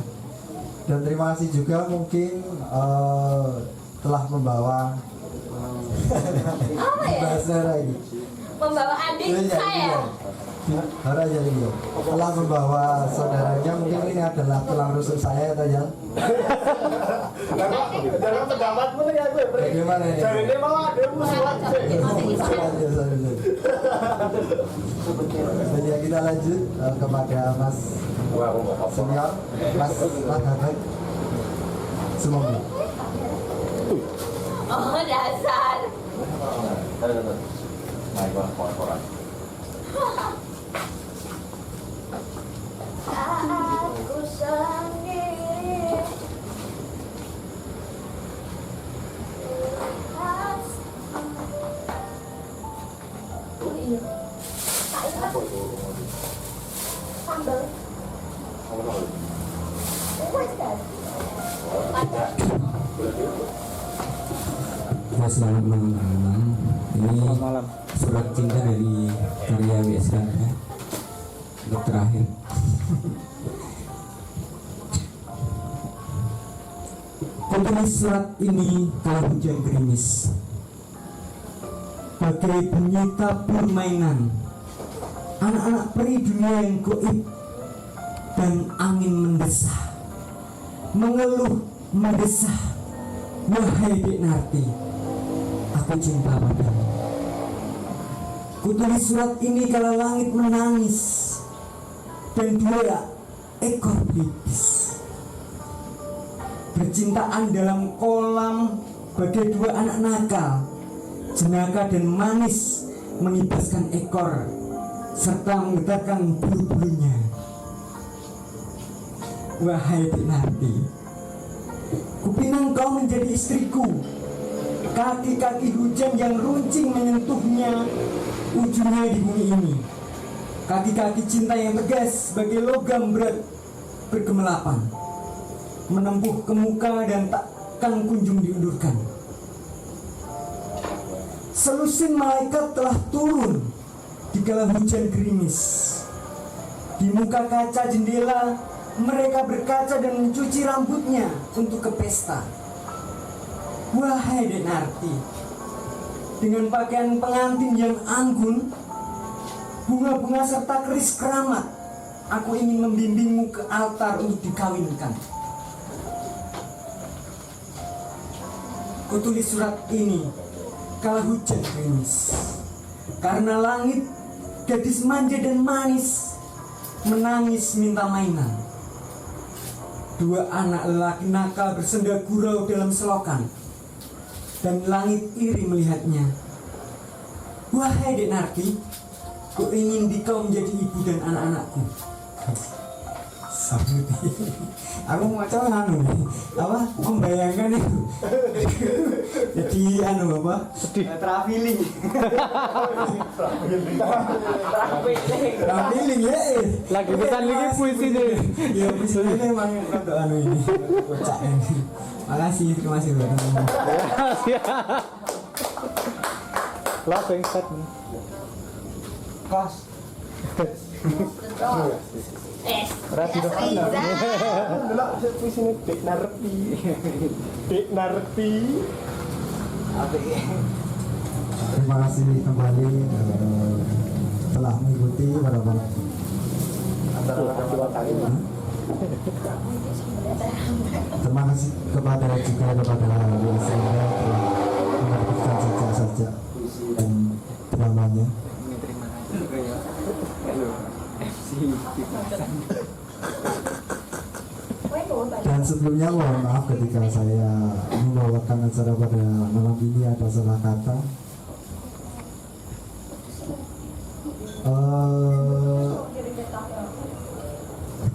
dan terima kasih juga mungkin telah membawa bahasa lagi,
Membawa adik saya.
Hara aja nih, telah membawa saudaranya. Mungkin ini adalah tulang rusuk saya atau yang
dalam pendapatmu ya gue
bagaimana ini?
jadi ini mau ada musuhan
Ya, kita lanjut kepada Mas Senior, Mas Habat Sumonggi.
Oh dasar. Aku sendiri. Sambal.
Ya, selamat malam teman-teman. Ini surat cinta dari karya WS Rendra untuk terakhir. Kutulis surat ini kalau hujan gerimis, bagai bunyi tabur mainan anak-anak peri dunia yang goib, dan angin mendesah, mengeluh mendesah. Wahai Dek Narti, aku cinta padamu. Kutulis surat ini kalau langit menangis dan 2 ekor iblis bercintaan dalam kolam bagai 2 anak nakal, jenaka dan manis, mengibaskan ekor serta menggetarkan bulu-bulunya. Wahai Dek Narti, kupinang kau menjadi istriku. Kaki-kaki hujan yang runcing menyentuhnya ujungnya di bumi ini. Kaki-kaki cinta yang tegas sebagai logam berat bergemelapan, menempuh ke muka dan takkan kunjung diundurkan. Selusin malaikat telah turun di kala hujan gerimis. Di muka kaca jendela mereka berkaca dan mencuci rambutnya untuk ke pesta. Wahai Dek Narti, dengan pakaian pengantin yang anggun, bunga-bunga serta keris keramat, aku ingin membimbingmu ke altar untuk dikawinkan. Kutulis surat ini kala hujan gerimis, karena langit gadis manja dan manis menangis minta mainan. 2 anak lelaki nakal bersenda gurau dalam selokan, dan langit iri melihatnya. Wahai Dek Narti, ku ingin dikau menjadi ibu dan anak-anakku. Sabuti, aku mau coba apa membayangkan itu. Jadi apa?
Traveling.
Traveling ya.
Lagi pesan lagi puisi nih.
Ya puisi ini emang rada ini. Kocak ini. Makasih, terima kasih buat teman-teman.
Langsung set nih.
Kos.
Rapi depan.
Delok puisi ini Dek Narti. Dek Narti.
Terima kasih kembali telah mengikuti pada terima kasih kepada Anda telah menerbitkan sajak-sajak dan dramanya. Dan sebelumnya mohon maaf ketika saya membawakan acara pada malam ini ada salah kata.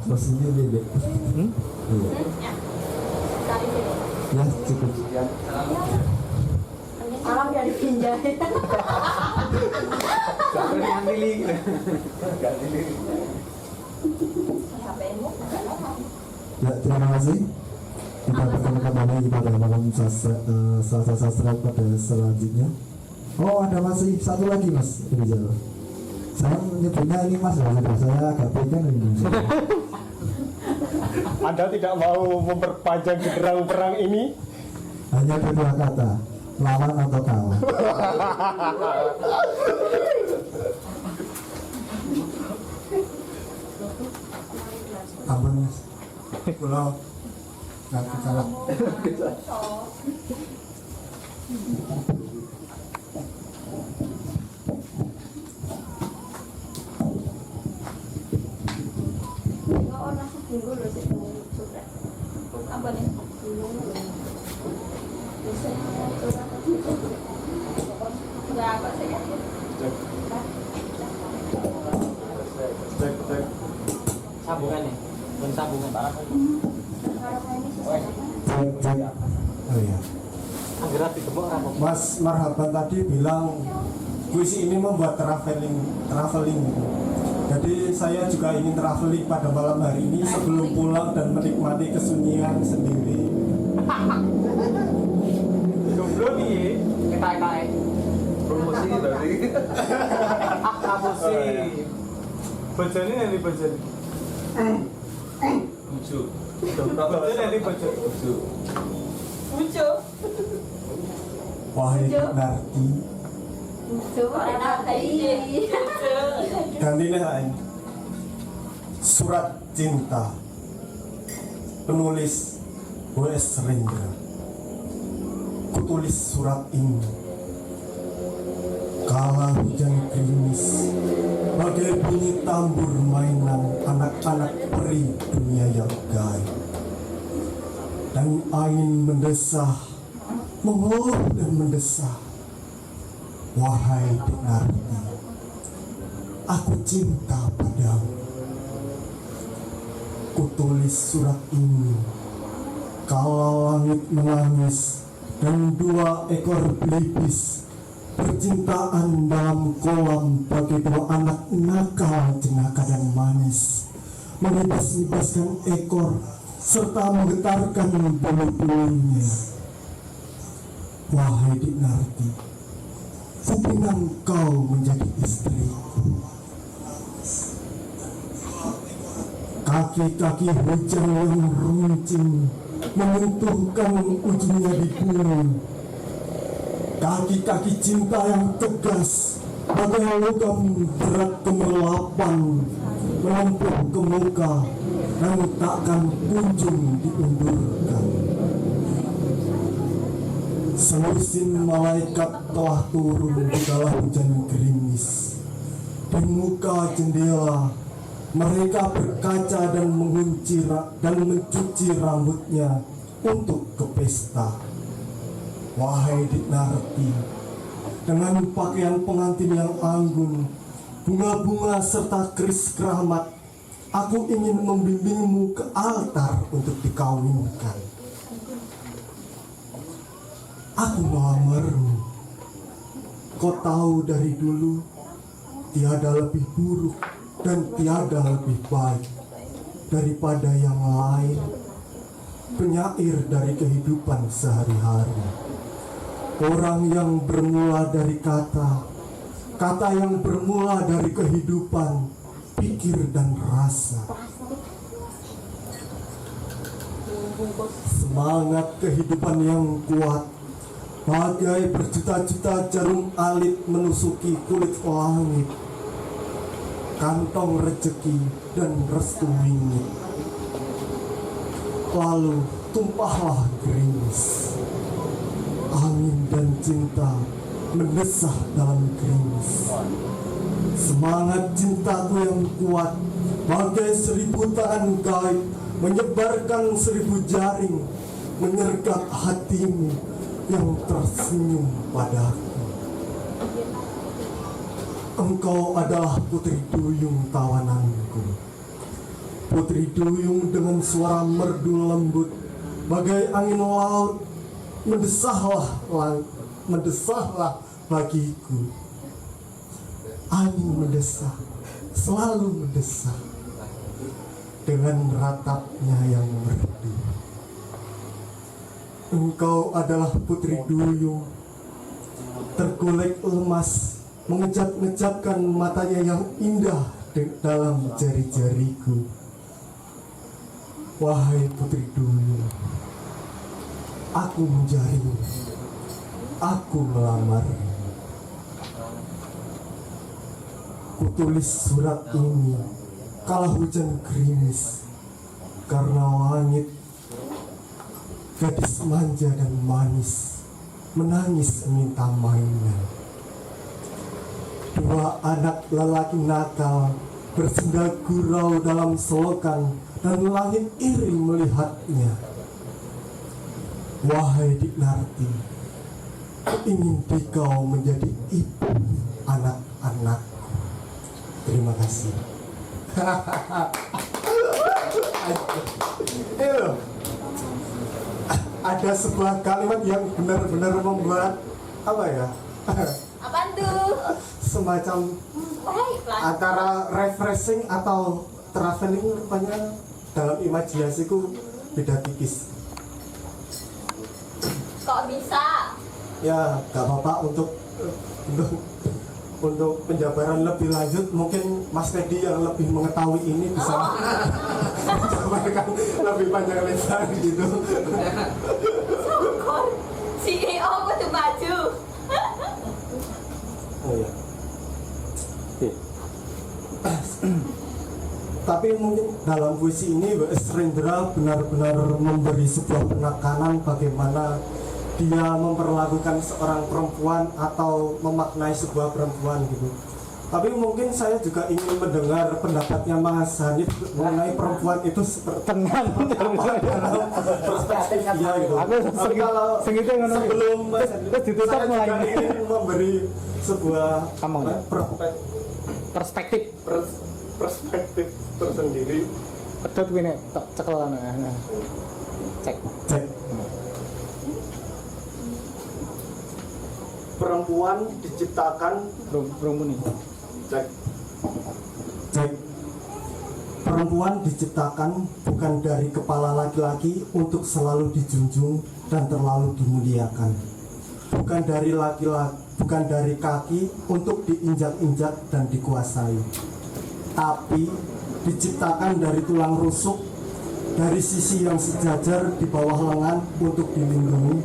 Posisinya beda. Iya. Ya cukup.
Alam dari pinjai.
Ya, terima kasih. Kita bertemu kembali pada malam sastra pada selanjutnya. Oh, ada masih satu lagi Mas Rizal. Saya menyebutnya ini Mas Rizal, saya agak pegang ini.
Anda tidak mau memperpanjang genderang perang ini?
Hanya ada 2 kata, lawan atau kawan. Ampun Mas, kalau nggak salah.
Apa nih? Berapa sih?
Cek.
Sambungan nih. Ben sambungan.
Cek. Oh iya.
Anggerat digemuk apa?
Mas Marhaban tadi bilang puisi ini membuat traveling. Jadi saya juga ingin traveling pada malam hari ini sebelum pulang dan menikmati kesunyian sendiri.
Jomblo nih, kita promosi dari promosi. Bojone nih bojone.
Bujo.
Wahai Narti, gantinya aing. Surat cinta. Penulis W.S. Rendra. Kutulis surat ini kala hujan gerimis, bagai bunyi tambur mainan anak-anak peri dunia yang gaib, dan angin mendesah, mengeluh dan mendesah. Wahai Dinarti, aku cinta padamu. Kutulis surat ini kala langit menangis dan 2 ekor belibis percintaan dalam kolam bagi 2 anak nakal, jenaka dan manis, menibas-nibaskan ekor serta menggetarkan bulu-bulunya. Wahai Dinarti, kupinang kau menjadi istriku. Kaki-kaki hujan yang runcing menyentuhkan ujungnya di bumi. Kaki-kaki cinta yang tegas bagai logam berat kemerlapan menempuh ke muka dan takkan kunjung diundurkan. Selusin malaikat telah turun di kala hujan gerimis. Di muka jendela mereka berkaca dan mencuci rambutnya untuk ke pesta. Wahai Dinarti, dengan pakaian pengantin yang anggun, bunga-bunga serta keris keramat, aku ingin membimbingmu ke altar untuk dikawinkan. Aku melamarmu. Kau tahu dari dulu, tiada lebih buruk dan tiada lebih baik daripada yang lain, penyair dari kehidupan sehari-hari. Orang yang bermula dari kata yang bermula dari kehidupan, pikir dan rasa. Semangat kehidupan yang kuat, bagai berjuta-juta jarum alit menusuki kulit langit, kantong rezeki dan restu wingit. Lalu tumpahlah gerimis. Angin dan cinta mendesah dalam gerimis. Semangat cintaku yang kuat bagai 1000 tangan gaib menyebarkan 1000 jaring, menyergap hatimu yang tersenyum padaku. Engkau adalah putri duyung tawananku. Putri duyung dengan suara merdu lembut bagai angin laut, mendesahlah bagiku. Angin mendesah, selalu mendesah dengan ratapnya yang merdu. Engkau adalah putri duyung, tergolek lemas, mengejap-ngejapkan matanya yang indah dalam jari-jariku. Wahai putri duyung, aku menjaring, aku melamar. Kutulis surat ini kala hujan gerimis, karena langit, gadis manja dan manis, menangis minta mainan. 2 anak lelaki nakal bersenda gurau dalam selokan, dan langit iri melihatnya. Wahai Dinarti, ingin dikau menjadi ibu anak-anakku. Terima kasih. Ada sebuah kalimat yang benar-benar membuat apa ya?
Apaan tuh?
Semacam antara refreshing atau traveling, rupanya dalam imajinasiku beda tipis.
Kok bisa?
Ya gak apa-apa untuk untuk penjabaran lebih lanjut mungkin Mas Teddy yang lebih mengetahui ini bisa sampaikan lebih panjang lebar gitu.
CEO aku tuh maju.
Oh ya. Tapi mungkin dalam puisi ini W.S. Rendra benar-benar memberi sebuah penekanan bagaimana dia memperlakukan seorang perempuan atau memaknai sebuah perempuan gitu. Tapi mungkin saya juga ingin mendengar pendapatnya Mas Hanif mengenai perempuan itu seperti dalam perspektif dia gitu. Tapi kalau sebelum Mas Hanif, saya juga ingin memberi sebuah perspektif tersendiri.
Pedot gini, cekel cek.
Perempuan diciptakan Perempuan diciptakan bukan dari kepala laki-laki untuk selalu dijunjung dan terlalu dimuliakan. Bukan dari kaki untuk diinjak-injak dan dikuasai. Tapi diciptakan dari tulang rusuk, dari sisi yang sejajar di bawah lengan untuk dilindungi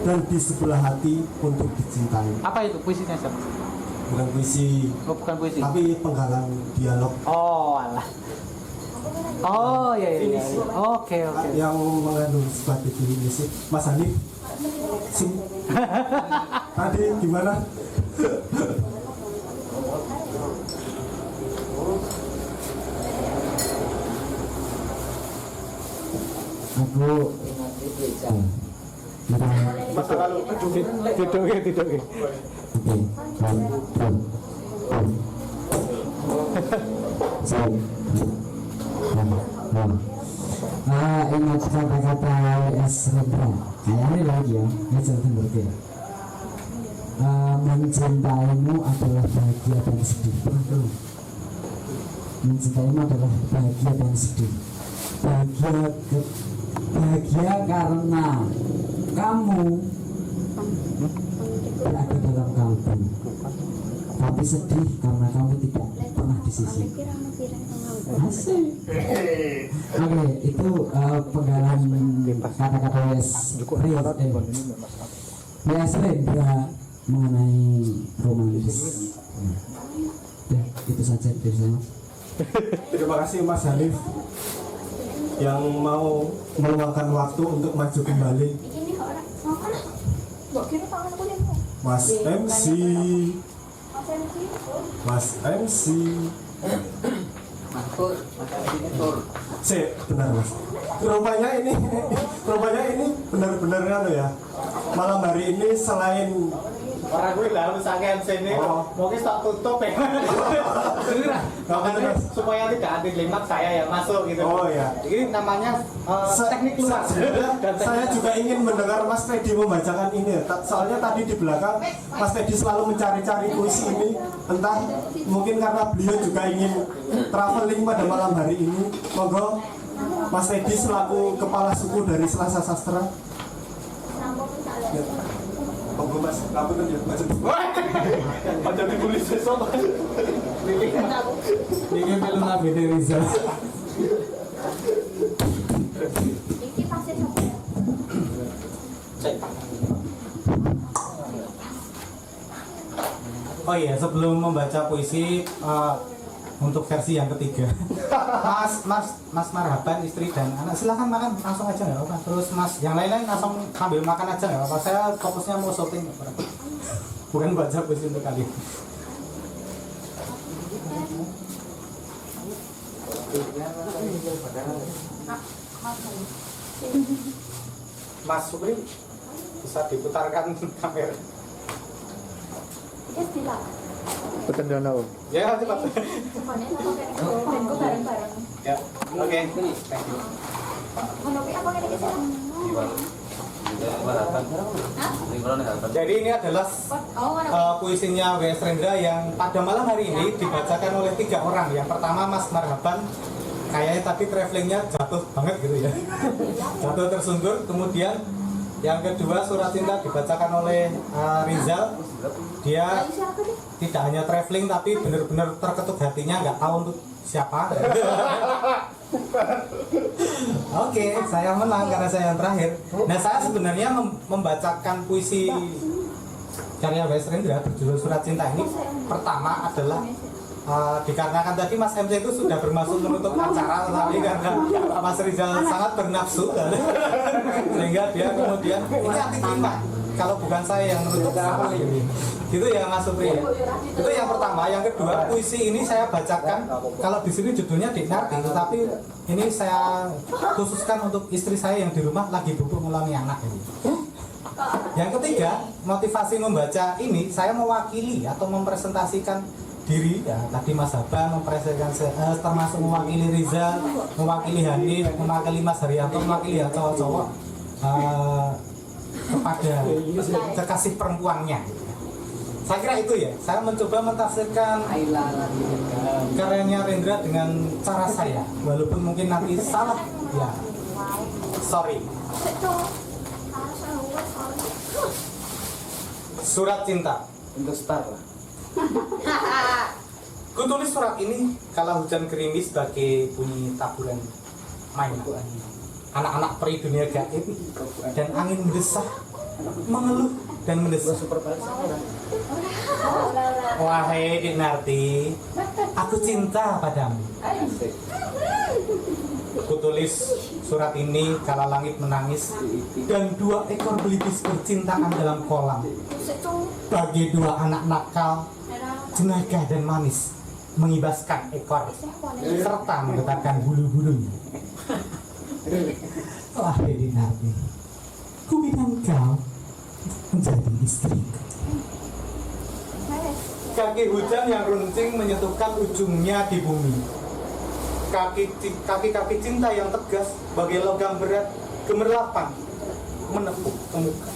dan di sebelah hati untuk dicintai.
Apa itu puisinya, Sob?
Bukan puisi.
Oh, bukan puisi.
Tapi penggalan dialog.
Oh, alah. Oh, iya. Oke.
Yang mengandung sebuah definisi. Mas Hanif, tadi gimana?
Aku
Masa lalu
Tidak.
Ingat kata-kata W.S. Rendra. Kayaknya lagi ya, ini mencintaimu adalah bahagia dan sedih. Mencintaimu adalah bahagia dan sedih. Bahagia karena kamu berada dalam kalbu, tapi sedih karena kamu tidak pernah di sisi. Asik. Oke, itu penggalan kata-kata W.S. Rendra mengenai romantis. Ya, itu saja dari saya.
Terima kasih Mas Hanif yang mau meluangkan waktu untuk maju kembali. Mas MC. Benar Mas. Rupanya ini benar-benar ya. Malam hari ini selain
Orang gue lah, misalnya MC ini mungkin tak tutup ya. Makanya supaya tidak ada kalimat saya yang masuk gitu.
Oh ya.
Ini namanya teknik luar.
Saya juga ingin mendengar Mas Teddy membacakan ini. Soalnya tadi di belakang Mas Teddy selalu mencari-cari puisi ini. Entah mungkin karena beliau juga ingin traveling pada malam hari ini. Monggo Mas Teddy selaku kepala suku dari Selasa Sastra. Ya. Monggo Mas, aku kan ya baca ditulis besok.
Ini film Nabi Riza. Oh iya, sebelum membaca puisi untuk versi yang ketiga, Mas Marhaban, istri dan anak silahkan makan langsung aja nggak apa. Terus Mas yang lain-lain langsung sambil makan aja nggak apa. Saya fokusnya mau syuting, bukan baca puisi untuk kalian. Mas Supri bisa diputarkan kamera.
Betul dong.
Ya, cepat. Ya, oke. Jadi ini adalah puisinya W.S. Rendra yang pada malam hari ini dibacakan oleh 3 orang. Yang pertama Mas Marhaban, kayaknya tadi travelingnya jatuh banget gitu ya. Jatuh tersungkur. Kemudian Yang kedua, surat cinta dibacakan oleh Rizal. Dia tidak hanya traveling tapi benar-benar terketuk hatinya, nggak tahu untuk siapa. Oke, saya menang karena saya yang terakhir. Nah, saya sebenarnya membacakan puisi karya Wes Rendra berjudul Surat Cinta ini pertama adalah dikarenakan tadi Mas MC itu sudah bermaksud menutup acara, tapi karena Mas Rizal sangat bernafsu sehingga dia kemudian ini anti klimaks. Kalau bukan saya yang menutup apa ini? Gitu ya Mas Supri ya. Itu yang pertama. Yang kedua, puisi ini saya bacakan. Kalau di sini judulnya Dinarti, tetapi ini saya khususkan untuk istri saya yang di rumah lagi bubuk ngeloni anak ini. Yang ketiga, motivasi membaca ini saya mewakili atau mempresentasikan diri ya. Tadi Mas Haba mempresentasikan termasuk mewakili Rizal, mewakili Hanif, mewakili Mas Haryanto, mewakili yang cowok-cowok kepada kekasih perempuannya. Saya kira itu ya. Saya mencoba mentafsirkan karyanya Rendra dengan cara saya, walaupun mungkin nanti salah ya. Sorry. Surat cinta
Untuk start lah.
Ku tulis surat ini kala hujan gerimis sebagai bunyi taburan mainan anak-anak peri dunia gaib dan angin mendesah, mengeluh dan mendesah. Wahai Dinarti, aku cinta padamu. Ku tulis surat ini kala langit menangis dan 2 ekor belibis bercintaan dalam kolam. Bagi 2 anak nakal, jenaka dan manis mengibaskan ekor serta menggetarkan bulu-bulunya. Wahai Dinarti, ku minta kau menjadi istriku. Kaki hujan yang runcing menyentuhkan ujungnya di bumi. Kaki-kaki cinta yang tegas bagai logam berat gemerlapan menepuk ke muka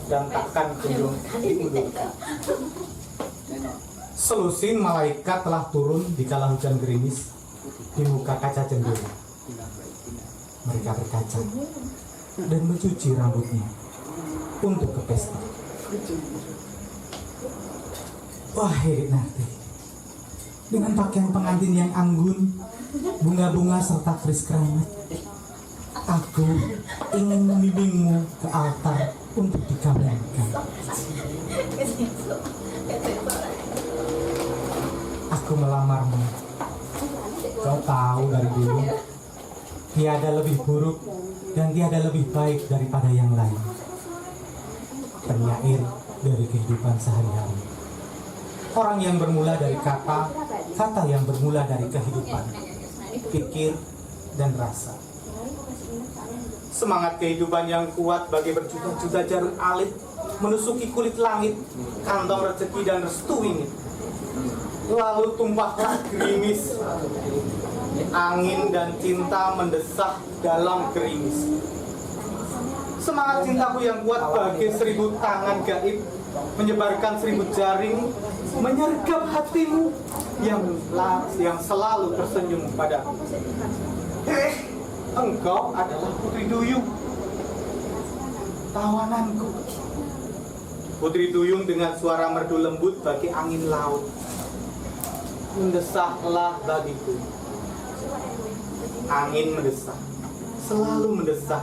dan takkan kunjung diundurkan. Selusin malaikat telah turun di kala hujan gerimis di muka kaca jendela. Mereka berkaca dan mencuci rambutnya untuk ke pesta. Wahai Dinarti, dengan pakaian pengantin yang anggun, bunga-bunga serta keris keramat, aku ingin membimbingmu ke altar untuk dikawinkan. Aku melamarmu. Kau tahu dari dulu, tiada lebih buruk dan tiada lebih baik daripada yang lain. Penyair dari kehidupan sehari-hari. Orang yang bermula dari kata, kata yang bermula dari kehidupan, pikir dan rasa. Semangat kehidupan yang kuat bagi berjuta-juta jarum alit menusuki kulit langit, kantong rezeki dan restu ini. Lalu tumpahlah gerimis, angin dan cinta mendesah dalam gerimis. Semangat cintaku yang kuat bagi 1000 tangan gaib menyebarkan 1000 jaring menyergap hatimu yang selalu tersenyum padaku. Engkau adalah Putri Duyung, tawananku. Putri Duyung dengan suara merdu lembut bagi angin laut. Mendesahlah bagiku. Angin mendesah, selalu mendesah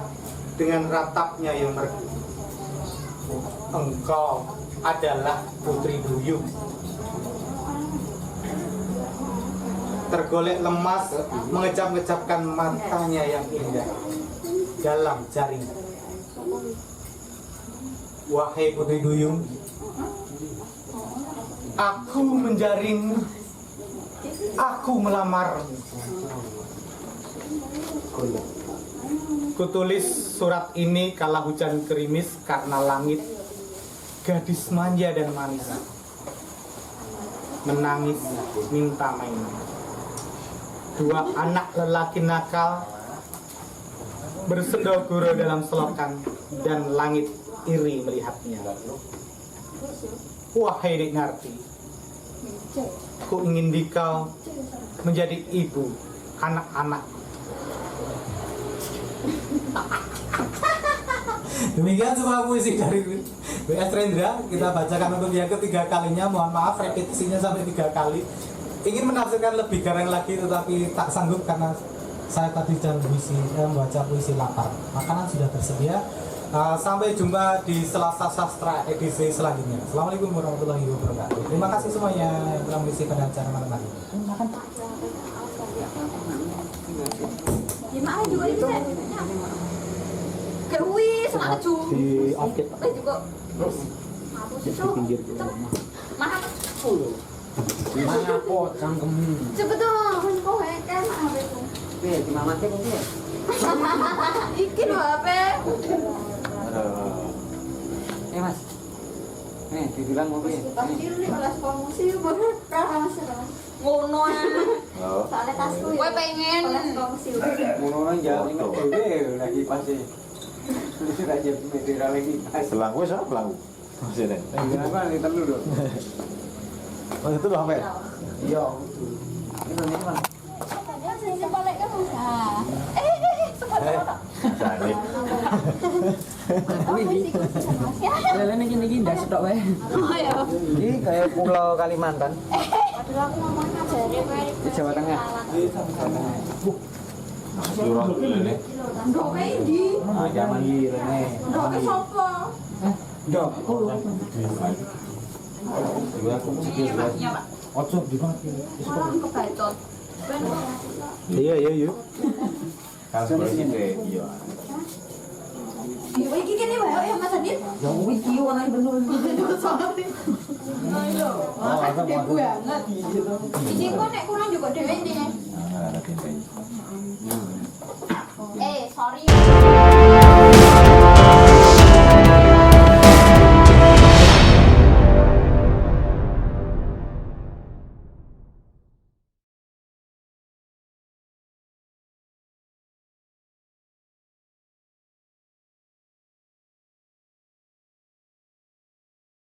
dengan ratapnya yang merdu. Engkau adalah Putri Duyung. Tergolek lemas mengecap-ngecapkan matanya yang indah dalam jaring. Wahai Putri Duyung, aku menjaring, aku melamar. Kutulis surat ini kala hujan gerimis karena langit, gadis manja dan manis, menangis minta mainan. 2 anak lelaki nakal bersendogoro dalam selokan dan langit iri melihatnya. Wahai Dinarti, ku ingin dikau menjadi ibu anak-anak. Demikian semua puisi dari WS Rendra kita bacakan untuk yang ketiga kalinya. Mohon maaf repetisinya sampai 3 kali. Ingin menafsirkan lebih garang lagi tetapi tak sanggup karena saya tadi sedang membaca puisi lapar. Makanan sudah tersedia. Sampai jumpa di Selasa Sastra edisi selanjutnya. Assalamualaikum warahmatullahi wabarakatuh. Terima kasih semuanya yang telah mengisi pada acara malam hari.
Gimana juga itu kan? Kewi sama cu.
Di update
Juga. Aku sih tuh. Mana?
mana kok cangkem
Cepet dong, kau kan apa itu?
di mama teh kok ya
Iki lho HP.
mas dibilang mau ya
Pasti lu di kelas promosi baru kan ngono soalnya tasku ya. Gue pengen kelas promosi
ngono jangan inget dhewe lagi pasti terus aja beda lagi
Selang gue siapa pelang? Masih deh.
kenapa kita dulu
Oh itu loh Ahmed.
iya itu nih mas
Saya balik kan udah.
Jadi.
Lele gini ndak setok wae.
Oh ya.
Ini kayak Pulau Kalimantan.
Aduh aku ngomongnya dari
Di Jawa Tengah.
Surah ini.
Ndoke ndi?
Zaman iki rene.
Ndoke sapa?
Ndok.
Ojo di mana?
Orang kebatot.
Iya. Kalau seperti iya.
Iya, iki kene wae ya Mas Adit.
Ya iki warna bener.
Oh, gede banget. Iki kok nek kurang juga dhewe ini.
Nah, ada tinta.